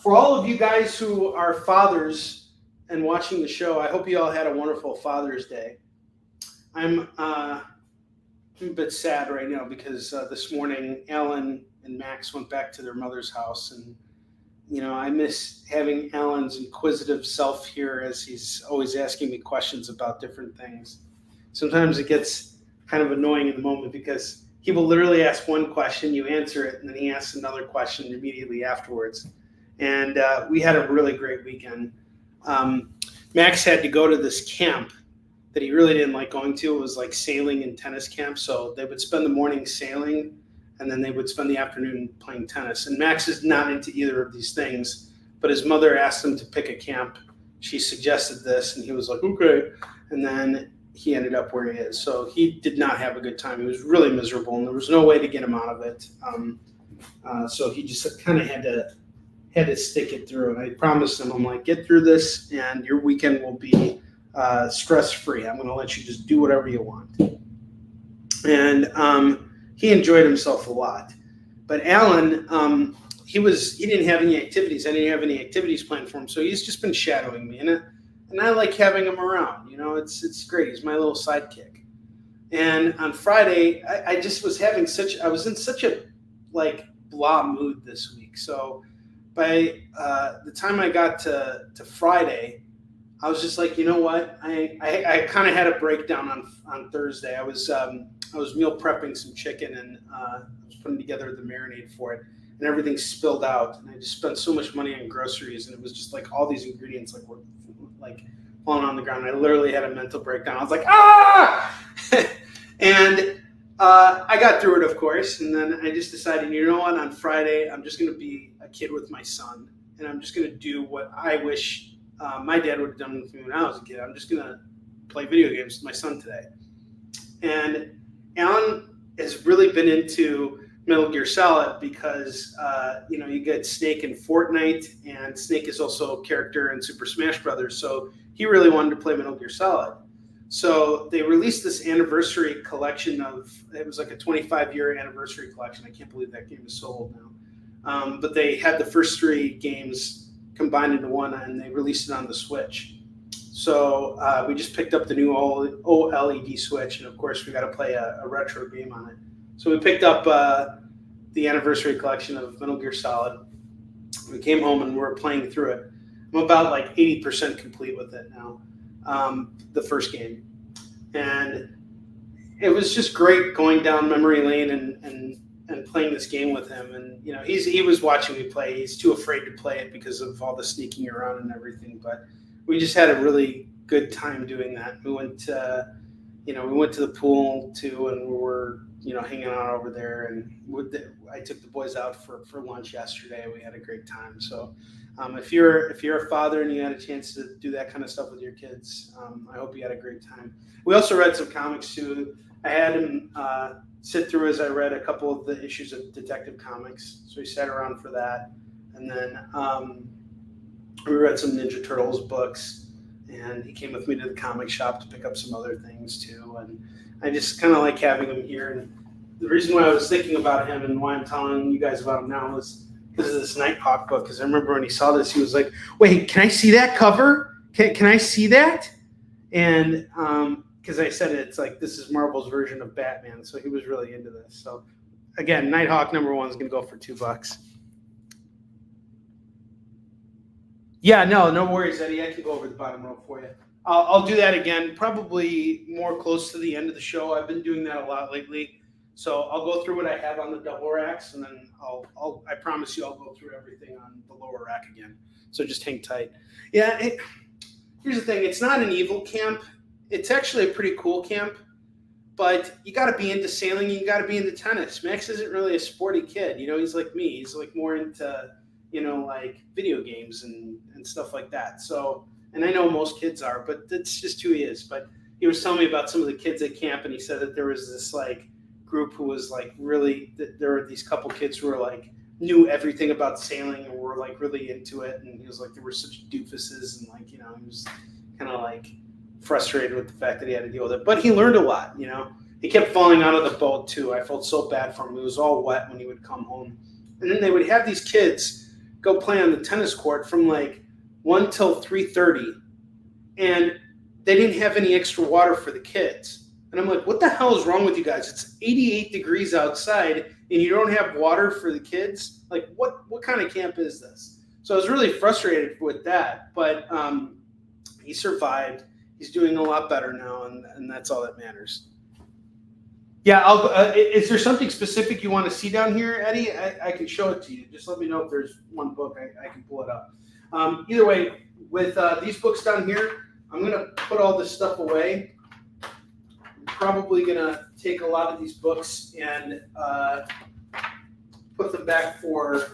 for all of you guys who are fathers and watching the show, I hope you all had a wonderful Father's Day. I'm a bit sad right now because this morning Alan and Max went back to their mother's house. And, you know, I miss having Alan's inquisitive self here as he's always asking me questions about different things. Sometimes it gets kind of annoying in the moment because he will literally ask one question, you answer it, and then he asks another question immediately afterwards. And we had a really great weekend. Max had to go to this camp that he really didn't like going to. It was like sailing and tennis camp. So they would spend the morning sailing, and then they would spend the afternoon playing tennis. And Max is not into either of these things, but his mother asked him to pick a camp. She suggested this, and he was like, okay. And then he ended up where he is. So he did not have a good time. He was really miserable, and there was no way to get him out of it. So he just kind of had to stick it through. And I promised him, I'm like, get through this, and your weekend will be stress-free. I'm going to let you just do whatever you want. And he enjoyed himself a lot. But Alan, he didn't have any activities. I didn't have any activities planned for him, so he's just been shadowing me. And I like having him around. You know, it's great. He's my little sidekick. And on Friday, I just was I was in such a like blah mood this week. So by the time I got to Friday, I was just like, you know what? I kind of had a breakdown on Thursday. I was meal prepping some chicken, and I was putting together the marinade for it, and everything spilled out. And I just spent so much money on groceries, and it was just like all these ingredients were like falling on the ground. I literally had a mental breakdown. I was like, ah! And I got through it, of course. And then I just decided, you know what? On Friday, I'm just going to be a kid with my son, and I'm just going to do what I wish my dad would have done with me when I was a kid. I'm just going to play video games with my son today. And Alan has really been into Metal Gear Solid because, you get Snake in Fortnite, and Snake is also a character in Super Smash Brothers. So he really wanted to play Metal Gear Solid. So they released this anniversary collection it was like a 25-year anniversary collection. I can't believe that game is so old now. But they had the first 3 games combined into one, and they released it on the Switch. So we just picked up the new OLED Switch, and of course we got to play a retro game on it. So we picked up the anniversary collection of Metal Gear Solid. We came home and we're playing through it. I'm about like 80% complete with it now, the first game. And it was just great going down memory lane and playing this game with him. And, he was watching me play. He's too afraid to play it because of all the sneaking around and everything. But we just had a really good time doing that. We went to the pool too, and we were, hanging out over there. And I took the boys out for lunch yesterday. We had a great time. So if you're a father and you had a chance to do that kind of stuff with your kids, I hope you had a great time. We also read some comics too. I had him sit through as I read a couple of the issues of Detective Comics. So he sat around for that. And then we read some Ninja Turtles books, and he came with me to the comic shop to pick up some other things too. And I just kind of like having him here. And the reason why I was thinking about him and why I'm telling you guys about him now is because of this Nighthawk book. Because I remember when he saw this, he was like, wait, can I see that cover? Can I see that? And because I said it's like, this is Marvel's version of Batman. So he was really into this. So again, Nighthawk number 1 is going to go for $2. Yeah, no worries, Eddie. I can go over the bottom row for you. I'll do that again, probably more close to the end of the show. I've been doing that a lot lately. So I'll go through what I have on the double racks, and then I promise you I'll go through everything on the lower rack again. So just hang tight. Yeah, here's the thing. It's not an evil camp. It's actually a pretty cool camp. But you got to be into sailing. You got to be into tennis. Max isn't really a sporty kid. He's like me. He's like more into, like video games and stuff like that. So, and I know most kids are, but that's just who he is. But he was telling me about some of the kids at camp, and he said that there was this like group who was like really, there were these couple kids who were like, knew everything about sailing and were like really into it. And he was like, there were such doofuses, and like, he was kind of like frustrated with the fact that he had to deal with it. But he learned a lot, He kept falling out of the boat too. I felt so bad for him. He was all wet when he would come home. And then they would have these kids go play on the tennis court from like 1 till 3:30. And they didn't have any extra water for the kids. And I'm like, what the hell is wrong with you guys? It's 88 degrees outside and you don't have water for the kids? Like, what kind of camp is this? So I was really frustrated with that. But he survived. He's doing a lot better now, and that's all that matters. Yeah, is there something specific you want to see down here, Eddie? I can show it to you. Just let me know if there's one book. I can pull it up. Either way, with these books down here, I'm going to put all this stuff away. I'm probably going to take a lot of these books and put them back for...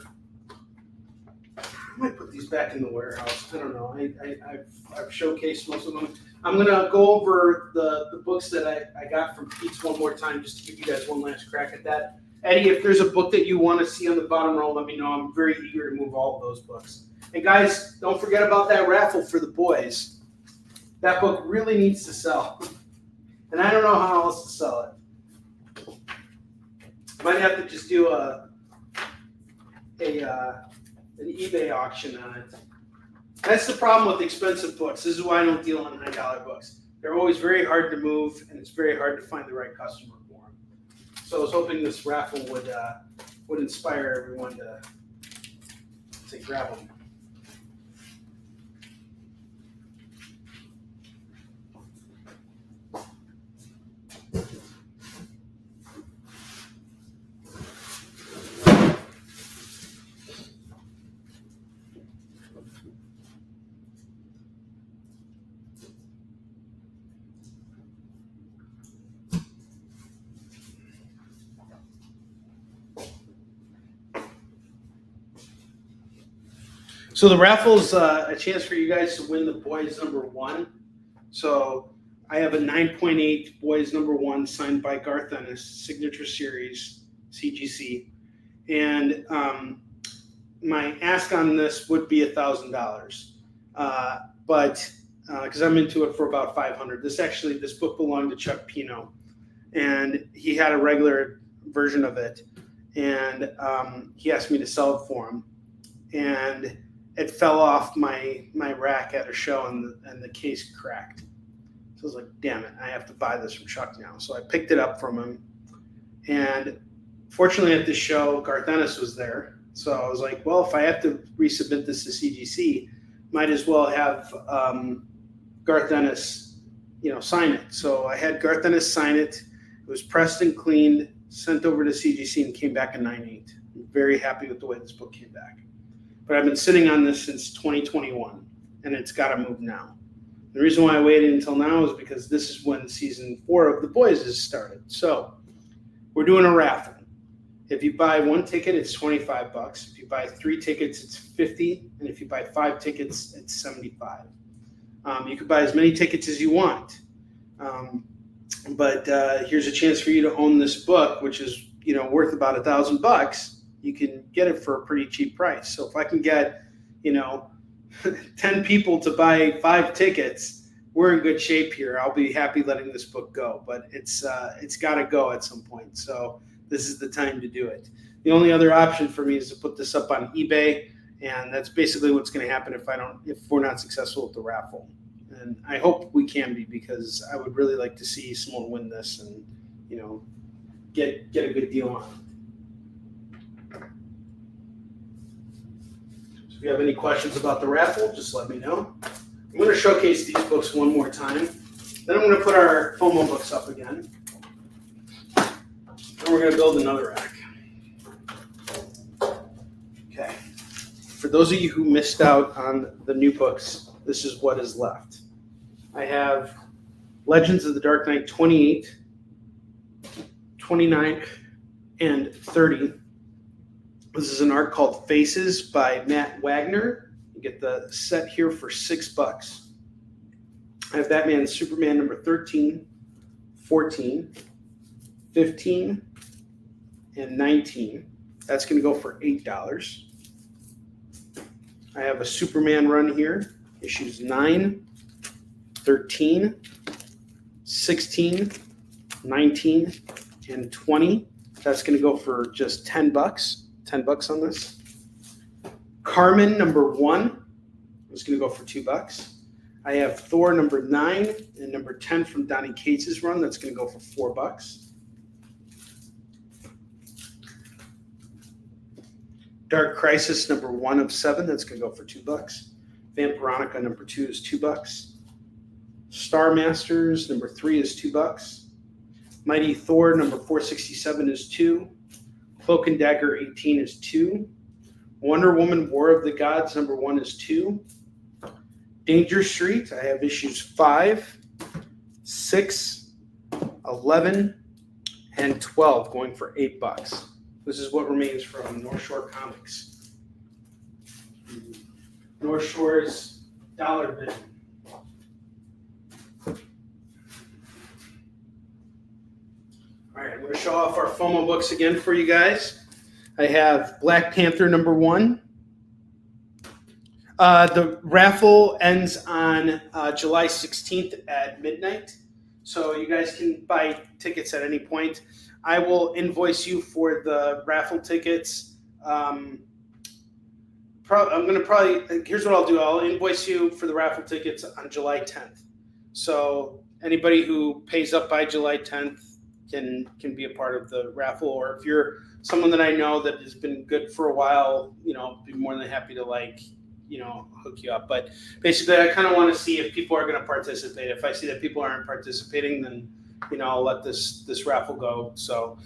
I might put these back in the warehouse. I don't know. I've showcased most of them. I'm going to go over the books that I got from Pete's one more time just to give you guys one last crack at that. Eddie, if there's a book that you want to see on the bottom row, let me know. I'm very eager to move all of those books. And guys, don't forget about that raffle for the boys. That book really needs to sell. And I don't know how else to sell it. Might have to just do an eBay auction on it. That's the problem with expensive books. This is why I don't deal in high-dollar books. They're always very hard to move, and it's very hard to find the right customer for them. So I was hoping this raffle would inspire everyone to grab them. So the raffle's a chance for you guys to win the boys #1. So I have a 9.8 boys #1 signed by Garth Ennis, signature series, CGC. And my ask on this would be $1,000. But because I'm into it for about $500. This book belonged to Chuck Pino. And he had a regular version of it. And he asked me to sell it for him. And it fell off my rack at a show, and the case cracked. So I was like, damn it, I have to buy this from Chuck now. So I picked it up from him. And fortunately at this show, Garth Ennis was there. So I was like, well, if I have to resubmit this to CGC, might as well have Garth Ennis, sign it. So I had Garth Ennis sign it. It was pressed and cleaned, sent over to CGC, and came back a 9.8. I'm very happy with the way this book came back. But I've been sitting on this since 2021, and it's got to move now. The reason why I waited until now is because this is when season 4 of The Boys has started. So we're doing a raffle. If you buy 1 ticket, it's $25. If you buy 3 tickets, it's $50. And if you buy 5 tickets, it's $75. You can buy as many tickets as you want. But here's a chance for you to own this book, which is worth about $1,000. You can get it for a pretty cheap price. So if I can get, 10 people to buy 5 tickets, we're in good shape here. I'll be happy letting this book go, but it's got to go at some point. So this is the time to do it. The only other option for me is to put this up on eBay, and that's basically what's going to happen if we're not successful with the raffle. And I hope we can be, because I would really like to see someone win this and, get a good deal on it. If you have any questions about the raffle, just let me know. I'm going to showcase these books one more time. Then I'm going to put our FOMO books up again. And we're going to build another rack. Okay. For those of you who missed out on the new books, this is what is left. I have Legends of the Dark Knight 28, 29, and 30. This is an art called Faces by Matt Wagner. You get the set here for $6. I have Batman and Superman number 13, 14, 15, and 19. That's going to go for $8. I have a Superman run here, issues 9, 13, 16, 19, and 20. That's going to go for just $10. $10 on this. Carmen number 1 is going to go for $2. I have Thor number 9 and number 10 from Donny Cates' run. That's going to go for $4. Dark Crisis number 1 of 7. That's going to go for $2. Vampironica number 2 is $2. Star Masters number 3 is $2. Mighty Thor number 467 is $2. Cloak and Dagger 18 is $2. Wonder Woman War of the Gods number 1 is $2. Danger Street, I have issues 5, 6, 11, and 12 going for $8. This is what remains from Northshore Comics. Northshore's dollar bin. All right, I'm going to show off our FOMO books again for you guys. I have Black Panther number 1. The raffle ends on July 16th at midnight, so you guys can buy tickets at any point. I will invoice you for the raffle tickets. Here's what I'll do. I'll invoice you for the raffle tickets on July 10th. So anybody who pays up by July 10th can be a part of the raffle, or if you're someone that I know that has been good for a while, be more than happy to hook you up. But basically, I kind of want to see if people are going to participate. If I see that people aren't participating, then I'll let this raffle go. So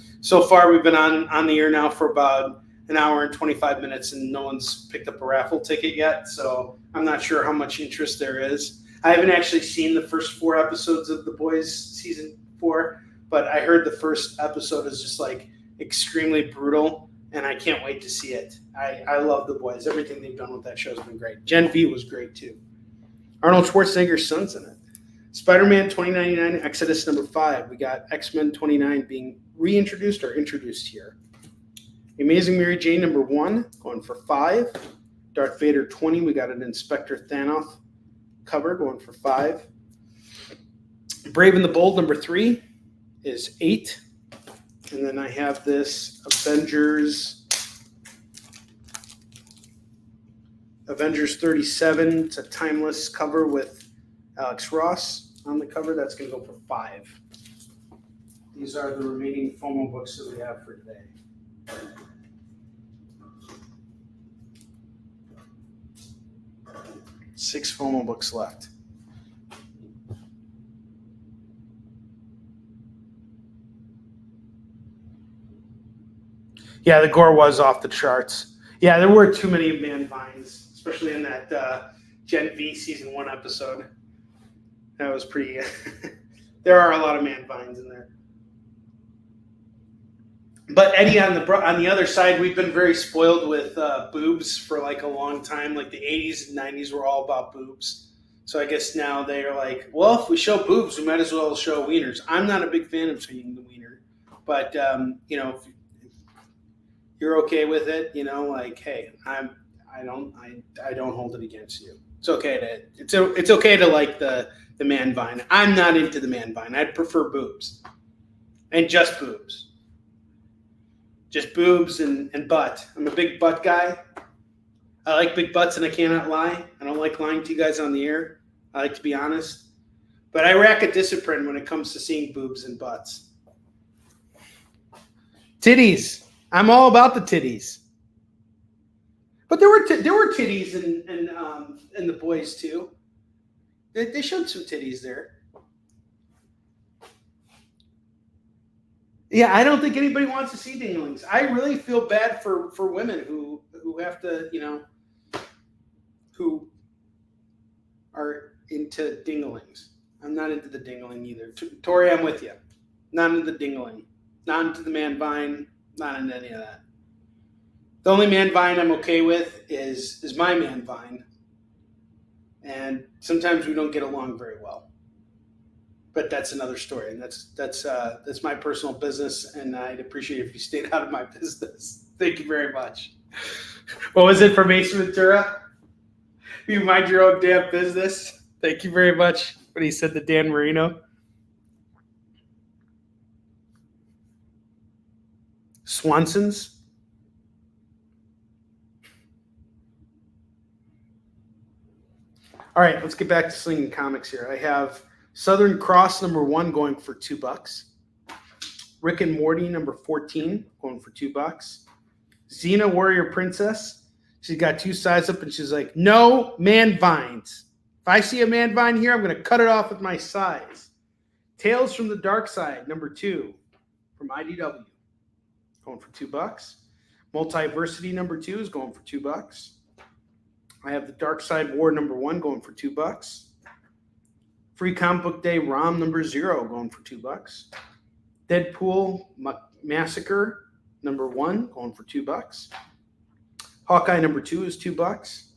far we've been on the air now for about an hour and 25 minutes, and no one's picked up a raffle ticket yet. So I'm not sure how much interest there is. I haven't actually seen the first 4 episodes of The Boys season 4, but I heard the first episode is just extremely brutal, and I can't wait to see it. I love The Boys. Everything they've done with that show has been great. Gen V was great too. Arnold Schwarzenegger's son's in it. Spider-Man 2099, Exodus number 5. We got X-Men 29 being reintroduced or introduced here. Amazing Mary Jane number 1 going for $5. Darth Vader 20. We got an Inspector Thanos cover going for $5. Brave and the Bold number 3 is $8. And then I have this Avengers 37. It's a timeless cover with Alex Ross on the cover. That's going to go for $5. These are the remaining FOMO books that we have for today. Six FOMO books left. Yeah, the gore was off the charts. Yeah, there were too many man vines, especially in that Gen V season 1 episode. That was pretty. There are a lot of man vines in there. But Eddie, on the other side, we've been very spoiled with boobs for a long time. The 80s and 90s were all about boobs. So I guess now they are well, if we show boobs, we might as well show wieners. I'm not a big fan of seeing the wiener, but if you're okay with it, hey, I don't hold it against you. It's okay to like the man vine. I'm not into the man vine. I'd prefer boobs, and just boobs. Just boobs and butt. I'm a big butt guy. I like big butts, and I cannot lie. I don't like lying to you guys on the air. I like to be honest. But I rack a discipline when it comes to seeing boobs and butts. Titties. I'm all about the titties. But there were titties in the Boys too. They showed some titties there. Yeah, I don't think anybody wants to see dinglings. I really feel bad for women who have to, who are into dinglings. I'm not into the dingling either. Tori, I'm with you. Not into the dingling. Not into the man vine. Not into any of that. The only man vine I'm okay with is my man vine. And sometimes we don't get along very well. But that's another story. And that's my personal business, and I'd appreciate if you stayed out of my business. Thank you very much. What was it from Ace Ventura? You mind your own damn business. Thank you very much. When he said to Dan Marino. Swanson's. All right, let's get back to slinging comics here. I have Southern Cross #1 going for $2. Rick and Morty #14 going for $2. Xena Warrior Princess. She's got 2 sides up, and she's like, no man vines. If I see a man vine here, I'm going to cut it off with my size. Tales from the Dark Side #2 from IDW going for $2. Multiversity #2 is going for $2. I have the Dark Side War #1 going for $2. Free Comic Book Day ROM #0 going for $2. Deadpool Massacre #1 going for $2. Hawkeye #2 is $2.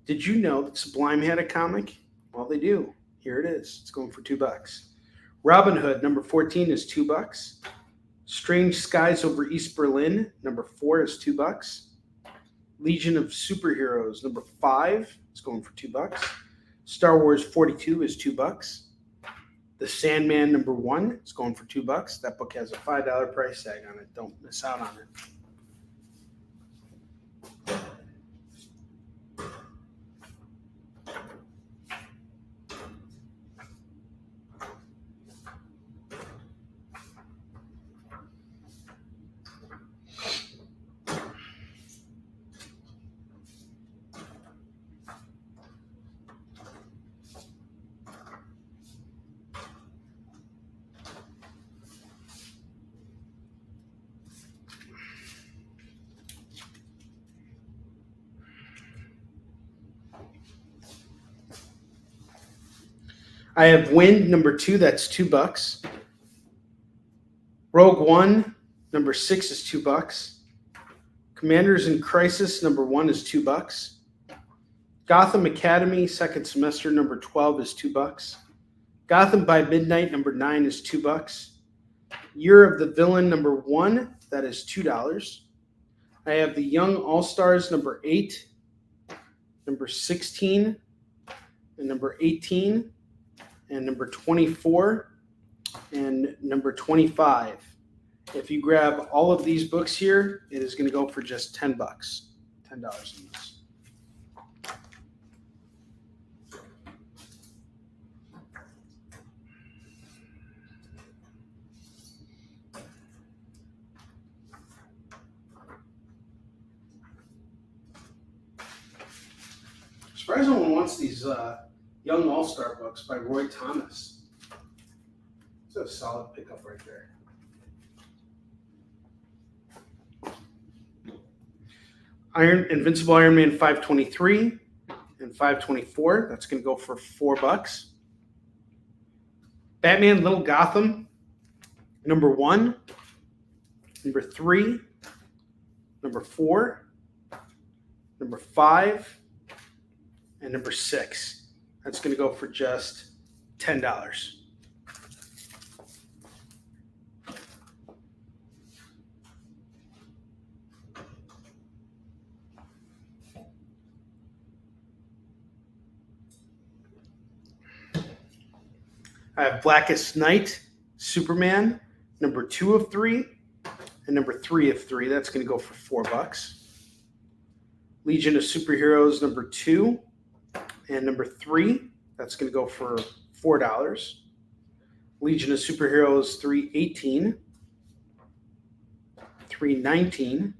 Did you know that Sublime had a comic? Well, they do. Here it is. It's going for $2. Robin Hood #14 is $2. Strange Skies Over East Berlin #4 is $2. Legion of Superheroes #5 is going for $2. Star Wars 42 is $2. The Sandman #1 is going for $2. That book has a $5 price tag on it. Don't miss out on it. I have Wind #2, that's $2. Rogue One #6 is $2. Commanders in Crisis #1 is $2. Gotham Academy second semester #12 is $2. Gotham by Midnight #9 is $2. Year of the Villain #1, that is $2. I have the Young All Stars #8, #16, and #18. And #24 and #25. If you grab all of these books here, it is going to go for just $10. $10 in this. I'm surprised no one wants these Young All-Star books by Roy Thomas. It's a solid pickup right there. Invincible Iron Man 523 and 524. That's going to go for $4. Batman Little Gotham #1, #3, #4, #5, and #6. That's going to go for just $10. I have Blackest Night, Superman, #2 of 3, and #3 of 3. That's going to go for $4. Legion of Superheroes #2 and #3. That's going to go for $4. Legion of Superheroes 318, 319,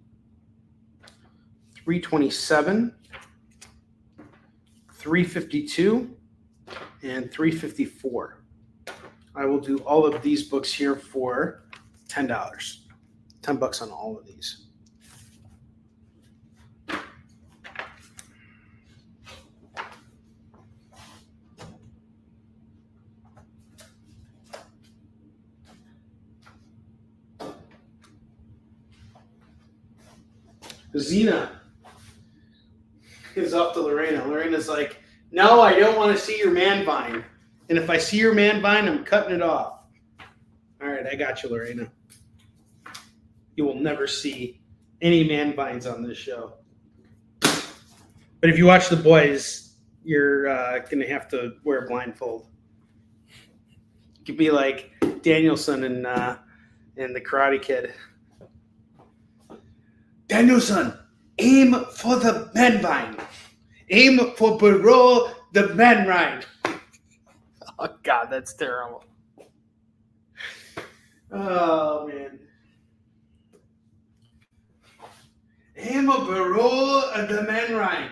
327, 352, and 354. I will do all of these books here for $10. $10 on all of these. Xena is up to Lorena. Lorena's like, no, I don't want to see your man vine. And if I see your man vine, I'm cutting it off. All right, I got you, Lorena. You will never see any man vines on this show. But if you watch The Boys, you're going to have to wear a blindfold. You could be like Danielson in The Karate Kid. Danielson, aim for the man vine. Aim for below the man vine. Oh, God, that's terrible. Oh, man. Aim below the man vine.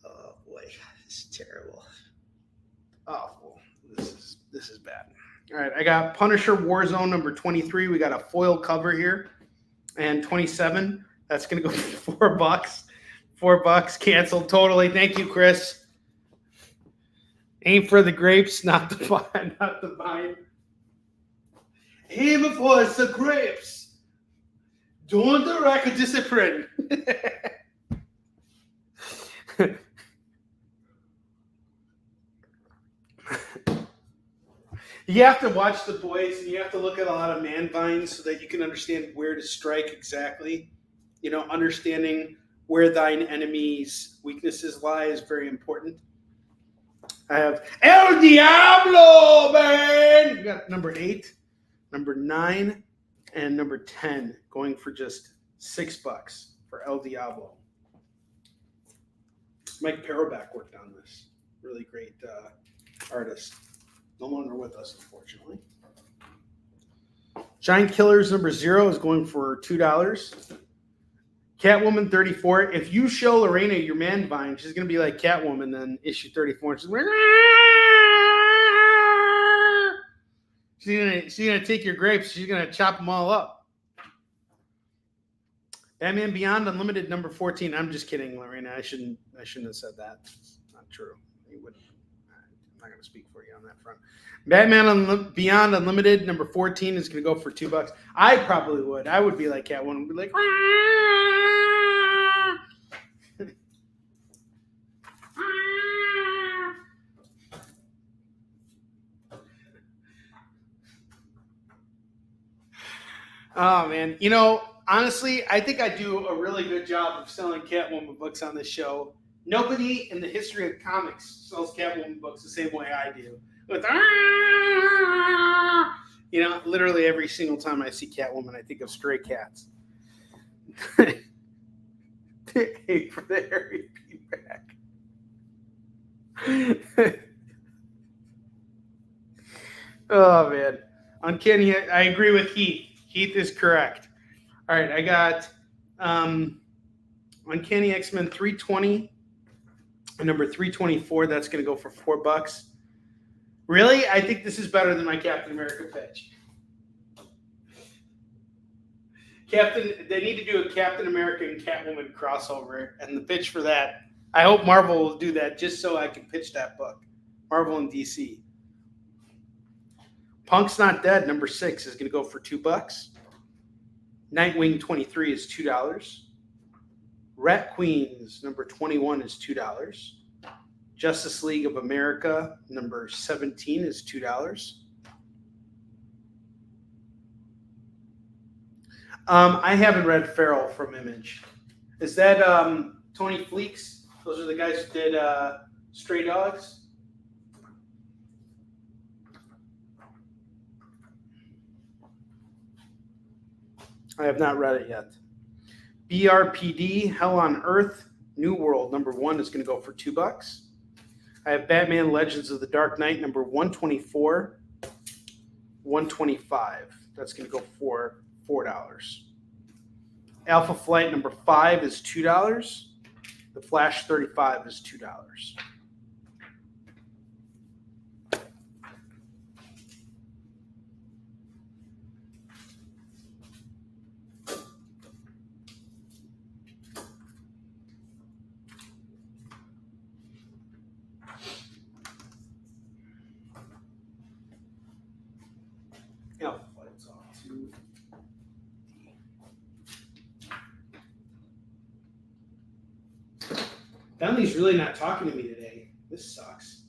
Oh, boy, this is terrible. Oh, well, this is bad. All right, I got Punisher Warzone number 23. We got a foil cover here. And 27. That's going to go for $4. $4 canceled totally. Thank you, Chris. Aim for the grapes, not the vine. Not the vine. Aim for the grapes. Don't the record discipline. You have to watch The Boys, and you have to look at a lot of man vines so that you can understand where to strike exactly. You know, understanding where thine enemy's weaknesses lie is very important. I have El Diablo, man! You got number 8, number 9, and number 10 going for just $6 for El Diablo. Mike Paroback worked on this. Really great artist. No longer with us, unfortunately. Giant Killers number 0 is going for $2. Catwoman 34. If you show Lorena your man vine, she's going to be like Catwoman then issue 34. And she's gonna take your grapes. She's going to chop them all up. Batman Beyond Unlimited number 14. I'm just kidding, Lorena. I shouldn't have said that. It's not true. You wouldn't. I'm not going to speak for you on that front. Batman Beyond Unlimited number 14 is going to go for $2. I probably would. I would be like Catwoman. I'd be like, oh, man. You know, honestly, I think I do a really good job of selling Catwoman books on this show. Nobody in the history of comics sells Catwoman books the same way I do. With, you know, literally every single time I see Catwoman, I think of Stray Cats. Hey, for the Harry feedback. Oh, man. Uncanny, I agree with Heath. Heath is correct. All right, I got Uncanny X-Men 320 and number 324. That's going to go for $4. Really? I think this is better than my Captain America pitch. They need to do a Captain America and Catwoman crossover, and the pitch for that, I hope Marvel will do that just so I can pitch that book. Marvel and DC. Punk's Not Dead, number 6, is going to go for $2. Nightwing 23 is $2. Rat Queens, number 21, is $2. Justice League of America, number 17, is $2. I haven't read Feral from Image. Is that Tony Fleeks? Those are the guys who did Stray Dogs? I have not read it yet. BRPD, Hell on Earth, New World, number 1 is going to go for $2. I have Batman Legends of the Dark Knight, number 124, 125. That's going to go for $4. Alpha Flight, number 5 is $2. The Flash 35 is $2. Alpha Flight's off too. Bentley's really not talking to me today. This sucks.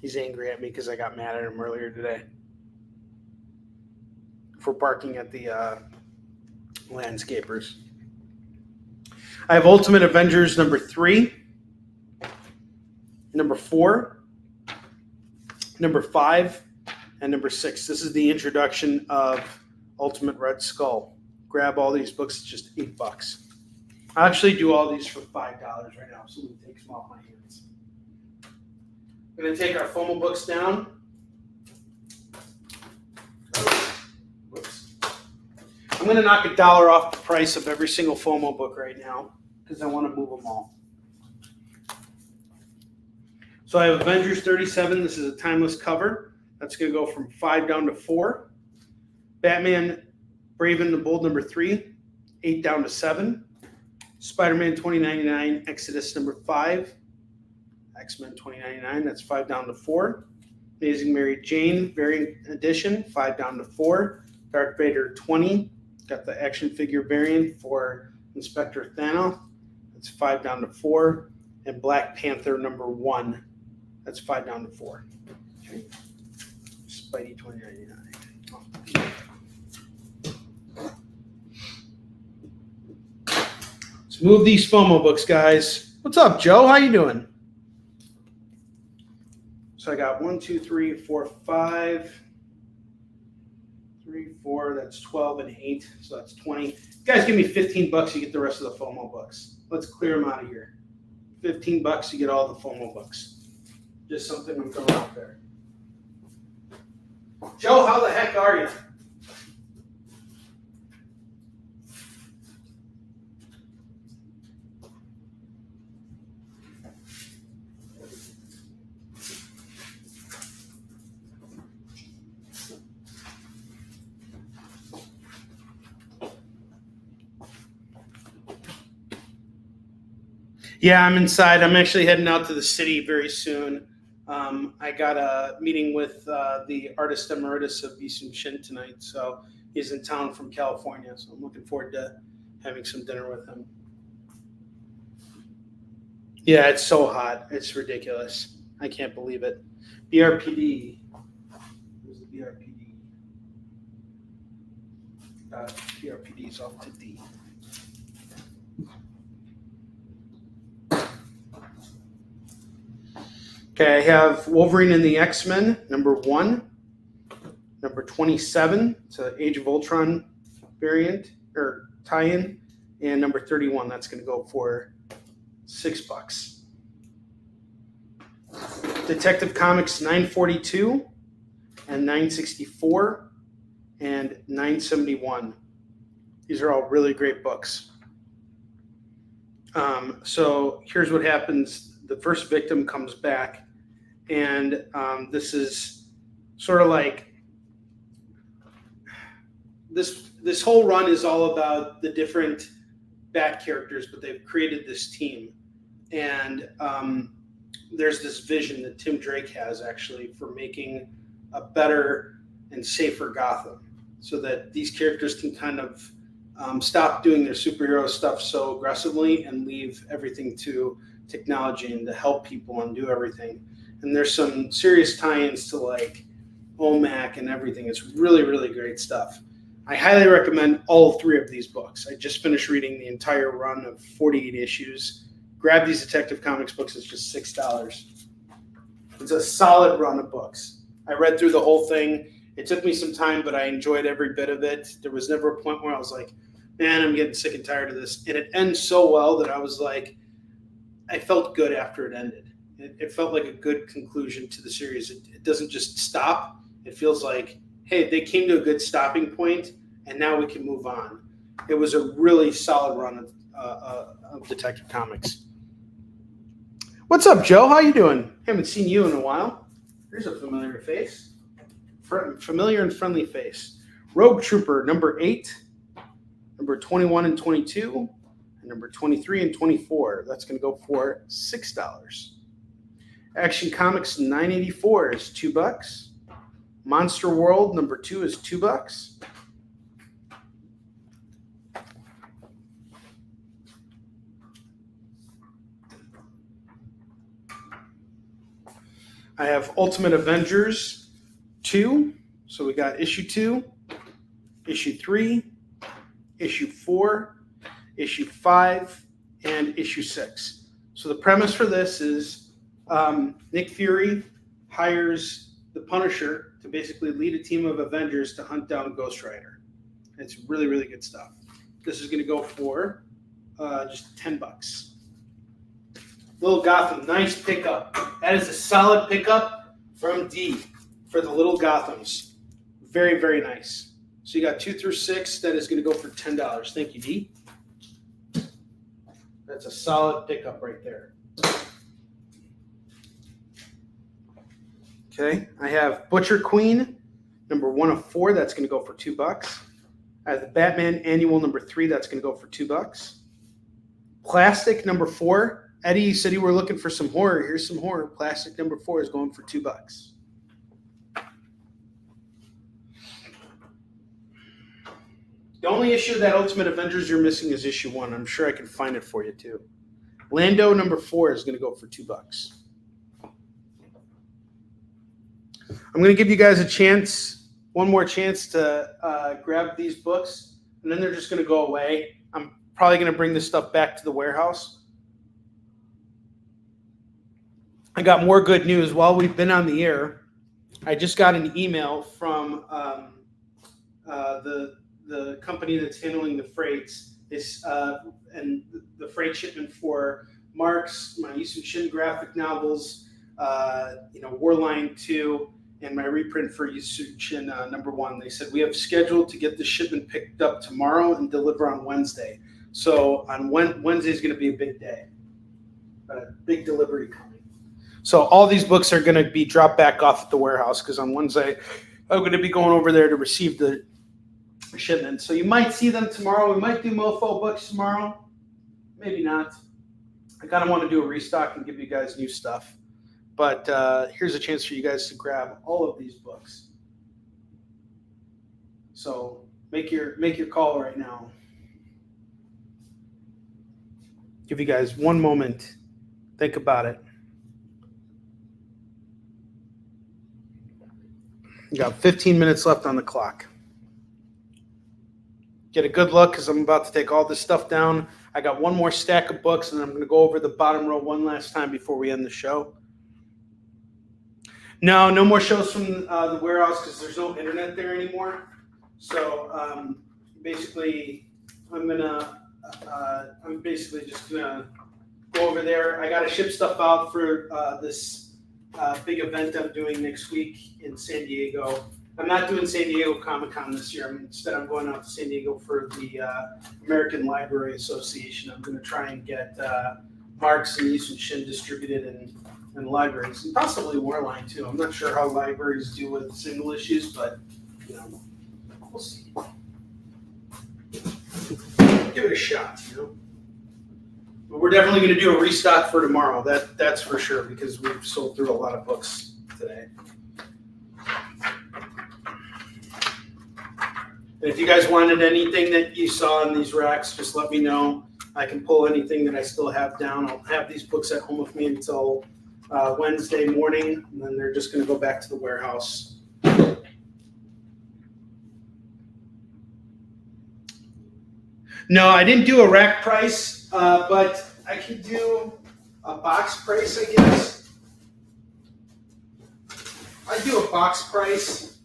He's angry at me because I got mad at him earlier today for barking at the landscapers. I have Ultimate Avengers number 3, number 4, number 5, and number 6. This is the introduction of Ultimate Red Skull. Grab all these books, it's just $8. I actually do all these for $5 right now, so it takes them off my hands. I'm going to take our FOMO books down. Whoops. I'm going to knock $1 off the price of every single FOMO book right now because I want to move them all. So I have Avengers 37. This is a timeless cover. That's going to go from 5 down to 4. Batman Brave and the Bold number 3, 8 down to 7. Spider-Man 2099, Exodus number 5. X-Men 2099, that's 5 down to 4. Amazing Mary Jane variant edition, 5 down to 4. Darth Vader 20, got the action figure variant for Inspector Thanos, that's 5 down to 4. And Black Panther number 1, that's 5 down to 4. Okay. Spidey 2099. Let's move these FOMO books, guys. What's up, Joe? How you doing? So I got 1, 2, 3, 4, 5. 3, 4, that's 12 and 8, so that's 20. You guys give me $15, you get the rest of the FOMO books. Let's clear them out of here. $15, you get all the FOMO books. Just something I'm throwing out there. Joe, how the heck are you? Yeah, I'm inside. I'm actually heading out to the city very soon. I got a meeting with the artist emeritus of Visum Shin tonight, so he's in town from California, so I'm looking forward to having some dinner with him. Yeah, it's so hot. It's ridiculous. I can't believe it. BRPD. Where's the BRPD? BRPD is off to D. Okay, I have Wolverine and the X-Men, number 1. Number 27, it's an Age of Ultron variant, or tie-in. And number 31, that's going to go for $6. Detective Comics 942 and 964 and 971. These are all really great books. So here's what happens. The first victim comes back, and this is sort of like this whole run is all about the different Bat characters, but they've created this team. And there's this vision that Tim Drake has actually for making a better and safer Gotham, so that these characters can kind of stop doing their superhero stuff so aggressively and leave everything to technology and to help people and do everything. And there's some serious tie-ins to like OMAC and everything. It's really, really great stuff. I highly recommend all 3 of these books. I just finished reading the entire run of 48 issues. Grab these Detective Comics books. It's just $6. It's a solid run of books. I read through the whole thing. It took me some time, but I enjoyed every bit of it. There was never a point where I was like, man, I'm getting sick and tired of this. And it ends so well that I was like, I felt good after it ended. It felt like a good conclusion to the series. It doesn't just stop. It feels like, hey, they came to a good stopping point, and now we can move on. It was a really solid run of Detective Comics. What's up, Joe? How you doing? Haven't seen you in a while. Here's a familiar face. Familiar and friendly face. Rogue Trooper, number 8, number 21 and 22, and number 23 and 24. That's going to go for $6. Action Comics 984 is $2. Monster World number 2 is $2. I have Ultimate Avengers 2. So we got issue 2, issue 3, issue 4, issue 5, and issue 6. So the premise for this is Nick Fury hires the Punisher to basically lead a team of Avengers to hunt down Ghost Rider. It's really, really good stuff. This is going to go for just $10. Little Gotham, nice pickup. That is a solid pickup from D for the Little Gothams. Very, very nice. So you got 2 through 6. That is going to go for $10. Thank you, D. That's a solid pickup right there. Okay, I have Butcher Queen, number 1 of 4. That's going to go for $2. I have the Batman Annual number 3. That's going to go for $2. Plastic number 4. Eddie said you were looking for some horror. Here's some horror. Plastic number 4 is going for $2. The only issue of that Ultimate Avengers you're missing is issue 1. I'm sure I can find it for you too. Lando number 4 is going to go for $2. I'm going to give you guys a chance, one more chance to grab these books, and then they're just going to go away. I'm probably going to bring this stuff back to the warehouse. I got more good news. While we've been on the air, I just got an email from the company that's handling the freights. And the freight shipment for Mark's, my Yusuf Shin graphic novels, Warline 2, and my reprint for Yusuf Shin number 1. They said we have scheduled to get the shipment picked up tomorrow and deliver on Wednesday. So on Wednesday is going to be a big day, a big delivery coming. So all these books are going to be dropped back off at the warehouse because on Wednesday I'm going to be going over there to receive the shipment. So you might see them tomorrow. We might do mofo books tomorrow. Maybe not. I kind of want to do a restock and give you guys new stuff. But here's a chance for you guys to grab all of these books. So make your call right now. Give you guys one moment. Think about it. You got 15 minutes left on the clock. Get a good look because I'm about to take all this stuff down. I got one more stack of books, and I'm going to go over the bottom row one last time before we end the show. No more shows from the warehouse because there's no internet there anymore. So basically, I'm basically just gonna go over there. I got to ship stuff out for this big event I'm doing next week in San Diego. I'm not doing San Diego Comic-Con this year. Instead, I'm going out to San Diego for the American Library Association. I'm going to try and get Mark's and Yusuf Shin distributed in libraries, and possibly Warline too. I'm not sure how libraries do with single issues, but we'll see. Give it a shot, But we're definitely going to do a restock for tomorrow. That's for sure because we've sold through a lot of books today. And if you guys wanted anything that you saw in these racks, just let me know. I can pull anything that I still have down. I'll have these books at home with me until Wednesday morning, and then they're just going to go back to the warehouse. No, I didn't do a rack price, but I can do a box price, I guess. I do a box price.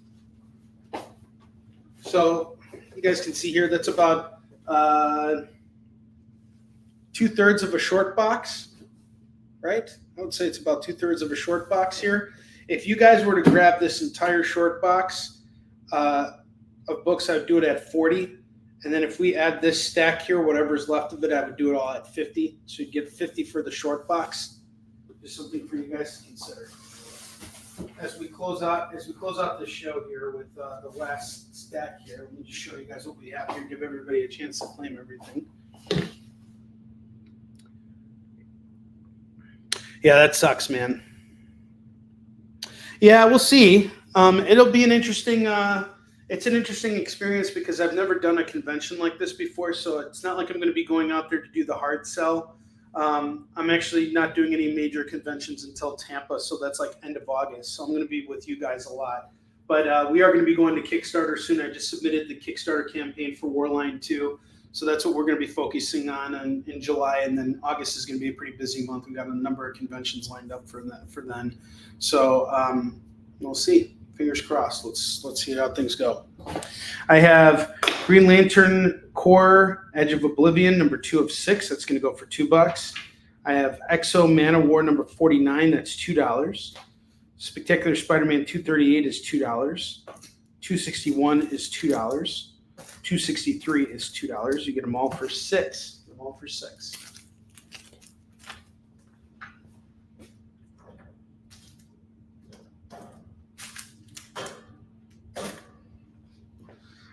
So you guys can see here, that's about 2/3 of a short box, right? I would say it's about 2/3 of a short box here. If you guys were to grab this entire short box of books, I would do it at 40. And then if we add this stack here, whatever's left of it, I would do it all at 50. So you'd get 50 for the short box. Just something for you guys to consider. As we close out the show here with the last stack here, let me just show you guys what we have here. Give everybody a chance to claim everything. Yeah, that sucks, man. Yeah, we'll see. It'll be an interesting. It's an interesting experience because I've never done a convention like this before, so it's not like I'm going to be going out there to do the hard sell. I'm actually not doing any major conventions until Tampa, so that's like end of August. So I'm going to be with you guys a lot. But we are going to be going to Kickstarter soon. I just submitted the Kickstarter campaign for Warline 2. So that's what we're going to be focusing on in July. And then August is going to be a pretty busy month. We've got a number of conventions lined up for then. So we'll see. Fingers crossed. Let's see how things go. I have Green Lantern Core Edge of Oblivion, number 2 of 6. That's going to go for $2. I have Exo Man of War number 49. That's $2. Spectacular Spider-Man 238 is $2. 261 is $2. 263 is $2. You get them all for $6.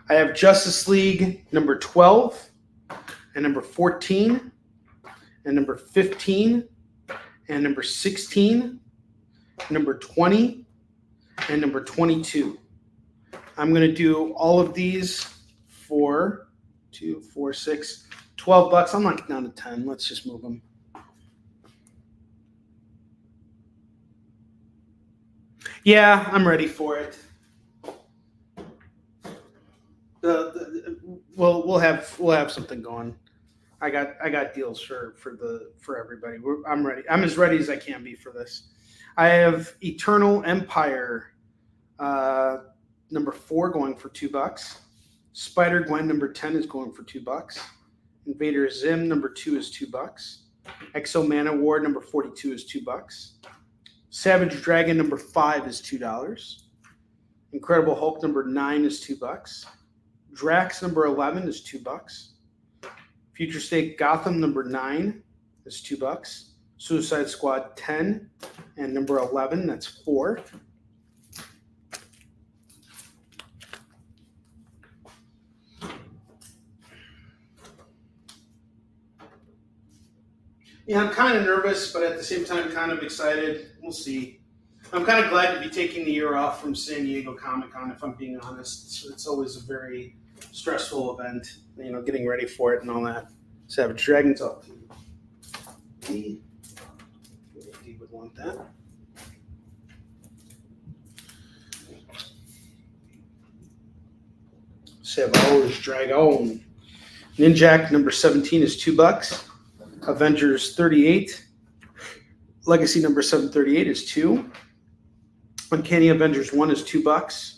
I have Justice League number 12 and number 14 and number 15 and number 16, number 20 and number 22. I'm going to do all of these for $12. I'm not getting down to 10. Let's just move them. Yeah, I'm ready for it. We'll have something going. I got deals for everybody. I'm ready. I'm as ready as I can be for this. I have Eternal Empire number 4 going for $2. Spider Gwen number 10 is going for $2. Invader Zim number 2 is $2. Exo Man of War number 42 is $2. Savage Dragon number 5 is $2. Incredible Hulk number 9 is $2. Drax number 11 is $2. Future State Gotham number 9 is $2. Suicide Squad 10 and number 11, that's $4. Yeah, I'm kind of nervous, but at the same time, kind of excited. We'll see. I'm kind of glad to be taking the year off from San Diego Comic-Con, if I'm being honest. It's always a very stressful event, getting ready for it and all that. Savage Dragon's up to D. D would want that. Savage Dragon. Ninjak number 17 is $2. Avengers 38. Legacy number 738 is $2. Uncanny Avengers 1 is $2.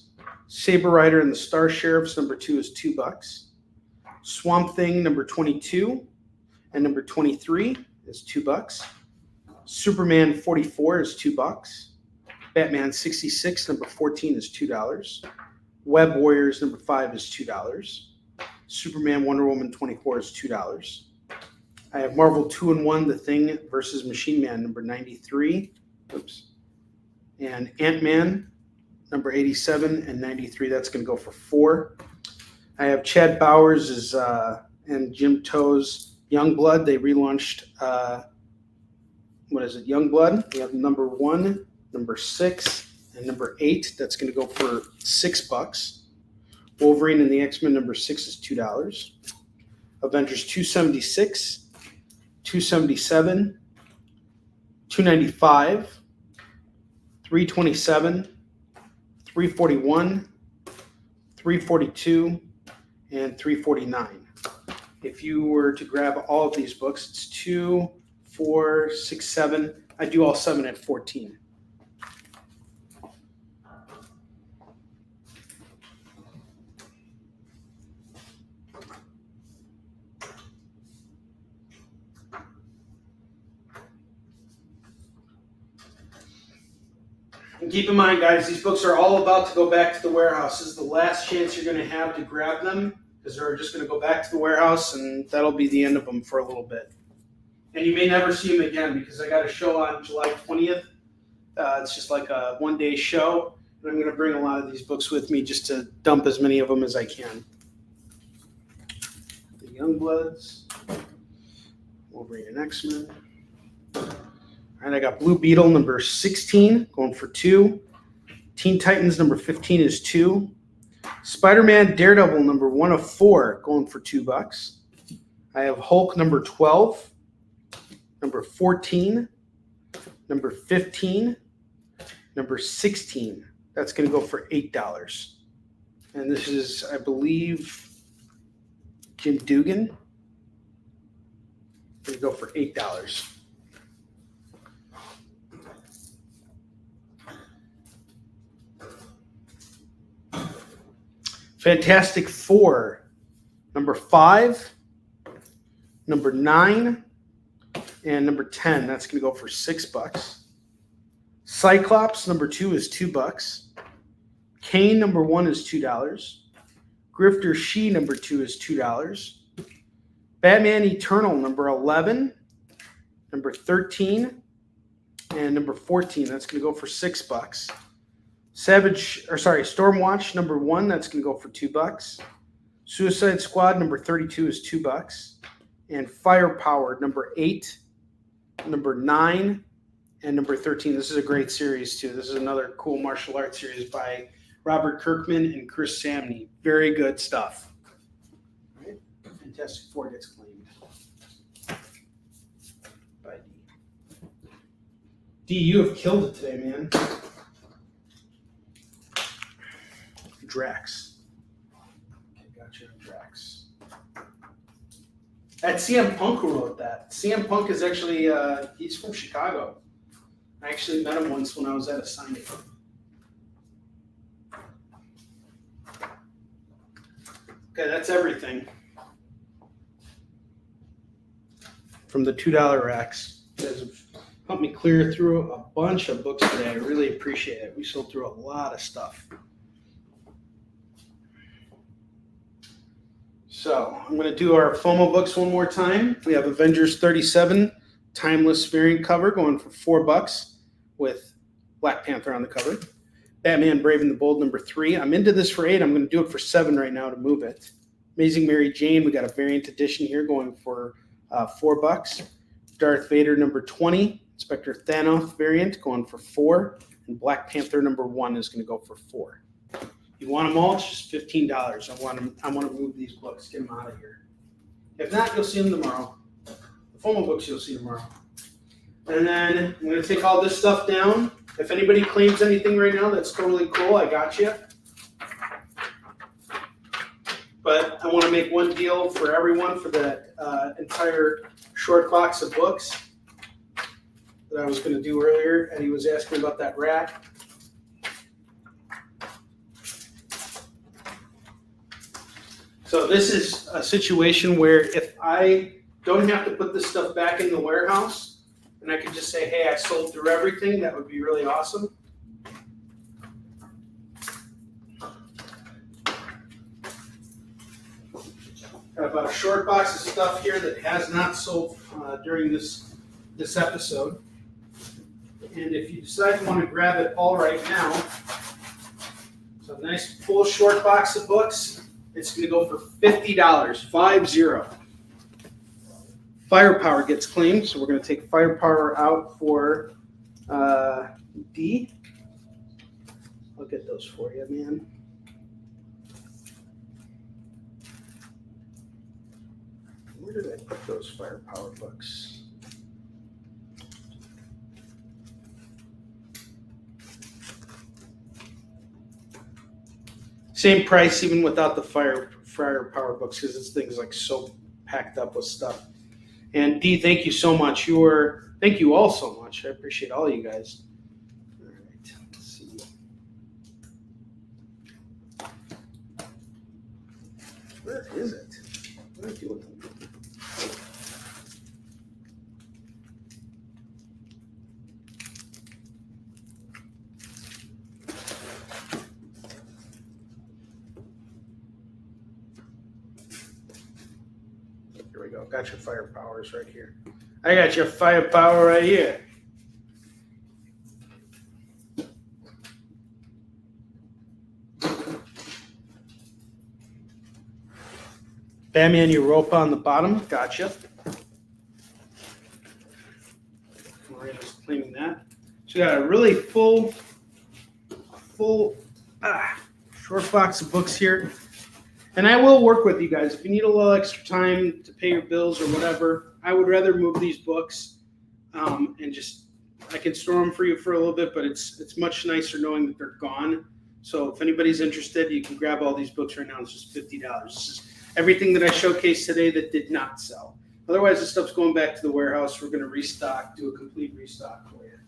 Saber Rider and the Star Sheriffs number 2 is $2. Swamp Thing number 22 and number 23 is $2. Superman 44 is $2. Batman 66 number 14 is $2. Web Warriors number 5 is $2. Superman Wonder Woman 24 is $2. I have Marvel 2-in-1 The Thing versus Machine Man number 93. Oops. And Ant-Man number 87 and 93. That's going to go for $4. I have Chad Bowers and Jim Toe's Youngblood. They relaunched, Youngblood. We have number 1, number 6, and number 8. That's going to go for $6. Wolverine and the X-Men number 6 is $2. Avengers 276, 277, 295, 327, 341, 342, and 349. If you were to grab all of these books, it's 2, 4, 6, 7. I do all 7 at 14. And keep in mind, guys, these books are all about to go back to the warehouse. This is the last chance you're going to have to grab them, because they're just going to go back to the warehouse, and that'll be the end of them for a little bit. And you may never see them again, because I got a show on July 20th. It's just like a one-day show, and I'm going to bring a lot of these books with me just to dump as many of them as I can. The Youngbloods, Wolverine and X-Men. All right, I got Blue Beetle number 16 going for $2. Teen Titans number 15 is $2. Spider-Man Daredevil number 1 of 4 going for $2. I have Hulk number 12. number 14, number 15, number 16. That's going to go for $8. And this is, I believe, Jim Dugan. Going to go for $8. Fantastic Four, number 5, number 9, and number 10. That's going to go for $6. Cyclops, number 2 is $2. Kane, number 1 is $2. Grifter She, number 2 is $2. Batman Eternal, number 11, number 13, and number 14. That's going to go for $6. Stormwatch, number 1. That's going to go for $2. Suicide Squad, number 32 is $2. And Firepower, number 8, number 9, and number 13. This is a great series, too. This is another cool martial arts series by Robert Kirkman and Chris Samney. Very good stuff. All right. Fantastic Four gets claimed by D. D, you have killed it today, man. Drax. Okay, gotcha, Drax. That's CM Punk who wrote that. CM Punk is actually, he's from Chicago. I actually met him once when I was at a signing. Okay, that's everything from the $2 racks. You guys have helped me clear through a bunch of books today. I really appreciate it. We sold through a lot of stuff. So I'm going to do our FOMO books one more time. We have Avengers 37 Timeless variant cover going for $4 with Black Panther on the cover. Batman Brave and the Bold, number 3. I'm into this for $8. I'm going to do it for $7 right now to move it. Amazing Mary Jane, we got a variant edition here going for $4. Darth Vader, number 20. Inspector Thanos variant going for $4. And Black Panther, number 1 is going to go for $4. You want them all? It's just $15. I want to move these books. Get them out of here. If not, you'll see them tomorrow. The FOMO books you'll see tomorrow. And then I'm going to take all this stuff down. If anybody claims anything right now, that's totally cool. I got you. But I want to make one deal for everyone for that entire short box of books that I was going to do earlier. Eddie was asking about that rack. So this is a situation where if I don't have to put this stuff back in the warehouse and I can just say, hey, I sold through everything, that would be really awesome. Got about a short box of stuff here that has not sold during this episode. And if you decide you want to grab it all right now, so a nice full short box of books. It's going to go for $50, 50. Firepower gets claimed, so we're going to take Firepower out for D. I'll get those for you, man. Where did I put those Firepower books? Same price even without the Firepower books because this thing's like so packed up with stuff. And D, thank you so much. Thank you all so much. I appreciate all you guys. All right, let's see. Where is it? What are you looking at? Here we go. Got your Firepowers right here. I got your Firepower right here. Batman Europa on the bottom. Gotcha. Maria's claiming that. So we got a really full short box of books here. And I will work with you guys. If you need a little extra time to pay your bills or whatever, I would rather move these books and just I can store them for you for a little bit, but it's much nicer knowing that they're gone. So if anybody's interested, you can grab all these books right now. It's just $50. This is everything that I showcased today that did not sell. Otherwise, this stuff's going back to the warehouse. We're going to restock, do a complete restock for you.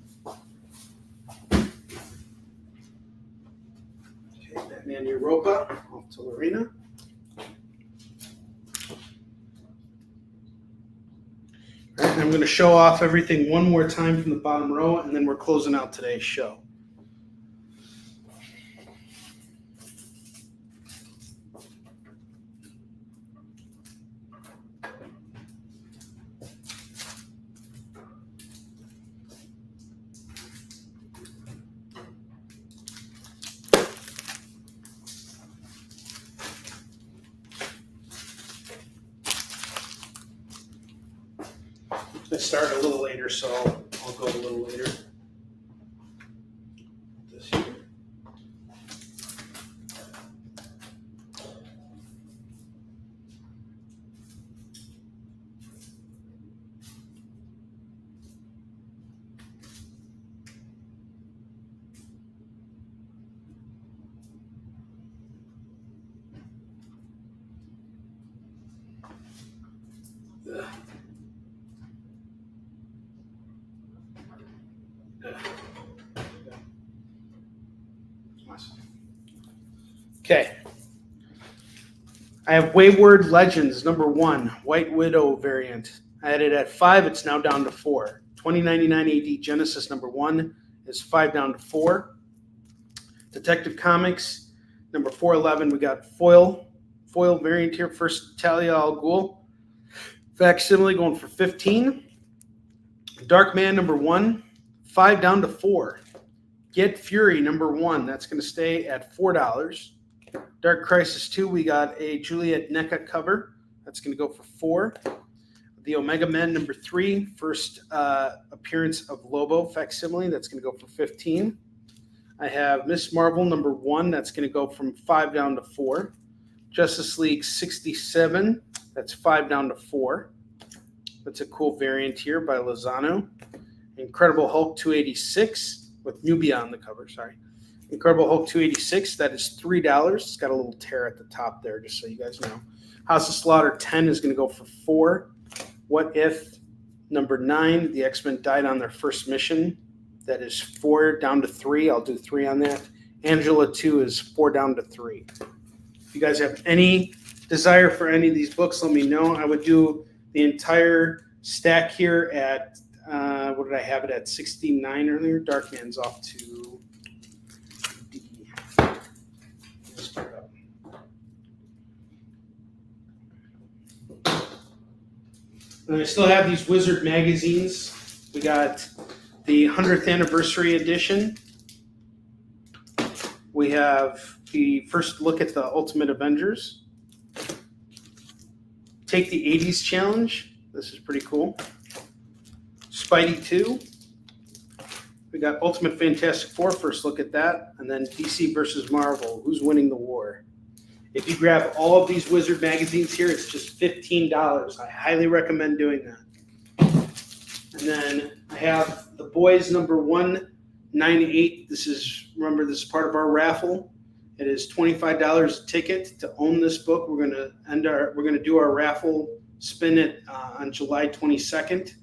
Okay, Batman Europa off to Lorena. All right, I'm going to show off everything one more time from the bottom row, and then we're closing out today's show. I start a little later, so I'll go a little later. This here. Okay. I have Wayward Legends #1, White Widow variant. I had it at 5, it's now down to 4. 2099 AD Genesis #1 is 5 down to 4. Detective Comics #411, we got foil variant here, first Talia al Ghul. Facsimile going for 15. Dark Man #1, 5 down to 4. Get Fury #1, that's going to stay at $4. Dark Crisis 2, we got a Juliet NECA cover. That's going to go for 4. The Omega Men #3, first appearance of Lobo facsimile. That's going to go for 15. I have Miss Marvel #1. That's going to go from 5 down to 4. Justice League 67. That's 5 down to 4. That's a cool variant here by Lozano. Incredible Hulk 286 with Nubia on the cover. Sorry. Incredible Hulk 286, that is $3. It's got a little tear at the top there, just so you guys know. House of Slaughter 10 is going to go for 4. What If #9, the X-Men died on their first mission. That is 4 down to 3. I'll do 3 on that. Angela 2 is 4 down to 3. If you guys have any desire for any of these books, let me know. I would do the entire stack here at, what did I have it at, 69 earlier? Darkman's off to D. And I still have these Wizard magazines. We got the 100th anniversary edition. We have the first look at the Ultimate Avengers. Take the 80s challenge. This is pretty cool. Spidey 2. We got Ultimate Fantastic Four, first look at that. And then DC versus Marvel, who's winning the war. If you grab all of these Wizard magazines here, it's just $15. I highly recommend doing that. And then I have the Boys #198. This is part of our raffle. It is $25 a ticket to own this book. We're gonna do our raffle spin it on July 22nd.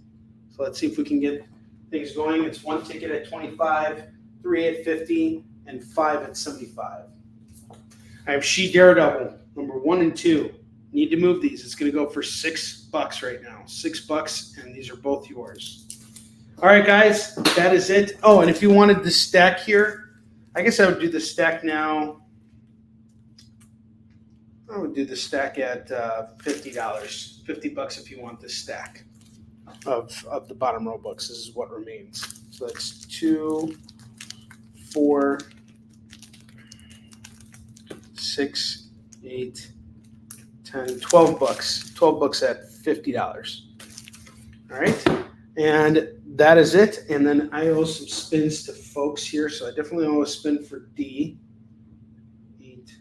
So let's see if we can get things going. It's 1 ticket at $25, 3 at $50, and 5 at $75. I have She Daredevil #1 and 2. Need to move these. It's going to go for $6 right now. $6, and these are both yours. All right, guys, that is it. Oh, and if you wanted the stack here, I guess I would do the stack now. I would do the stack at $50. $50 if you want this stack of the bottom row books. This is what remains. So that's 2, 4, 6, 8, 10, $12. $12 at $50. All right. And that is it. And then I owe some spins to folks here. So I definitely owe a spin for D. 8.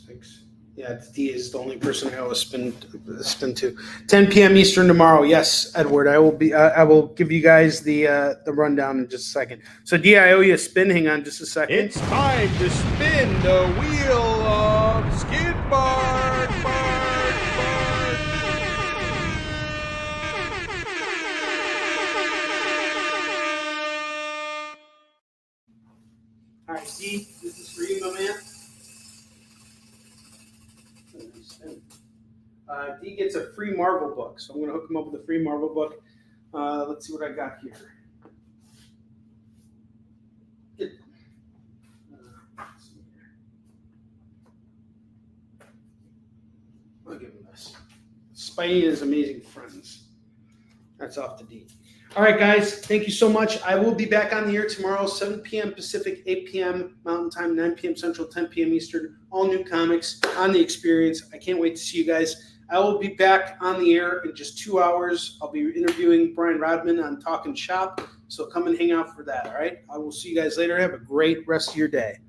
6, Yeah, D is the only person I always spin to. 10 p.m. Eastern tomorrow. Yes, Edward. I will be. I will give you guys the rundown in just a second. So D, I owe you a spin. Hang on, just a second. It's time to spin the wheel of Skid Bark. All right, D, this is for you, my man. D gets a free Marvel book, so I'm going to hook him up with a free Marvel book. Let's see what I got here. I'll give him this. Spidey is Amazing Friends. That's off the D. All right, guys, thank you so much. I will be back on the air tomorrow, 7 p.m. Pacific, 8 p.m. Mountain Time, 9 p.m. Central, 10 p.m. Eastern. All new comics on the experience. I can't wait to see you guys. I will be back on the air in just 2 hours. I'll be interviewing Brian Rodman on Talkin' Shop, so come and hang out for that, all right? I will see you guys later. Have a great rest of your day.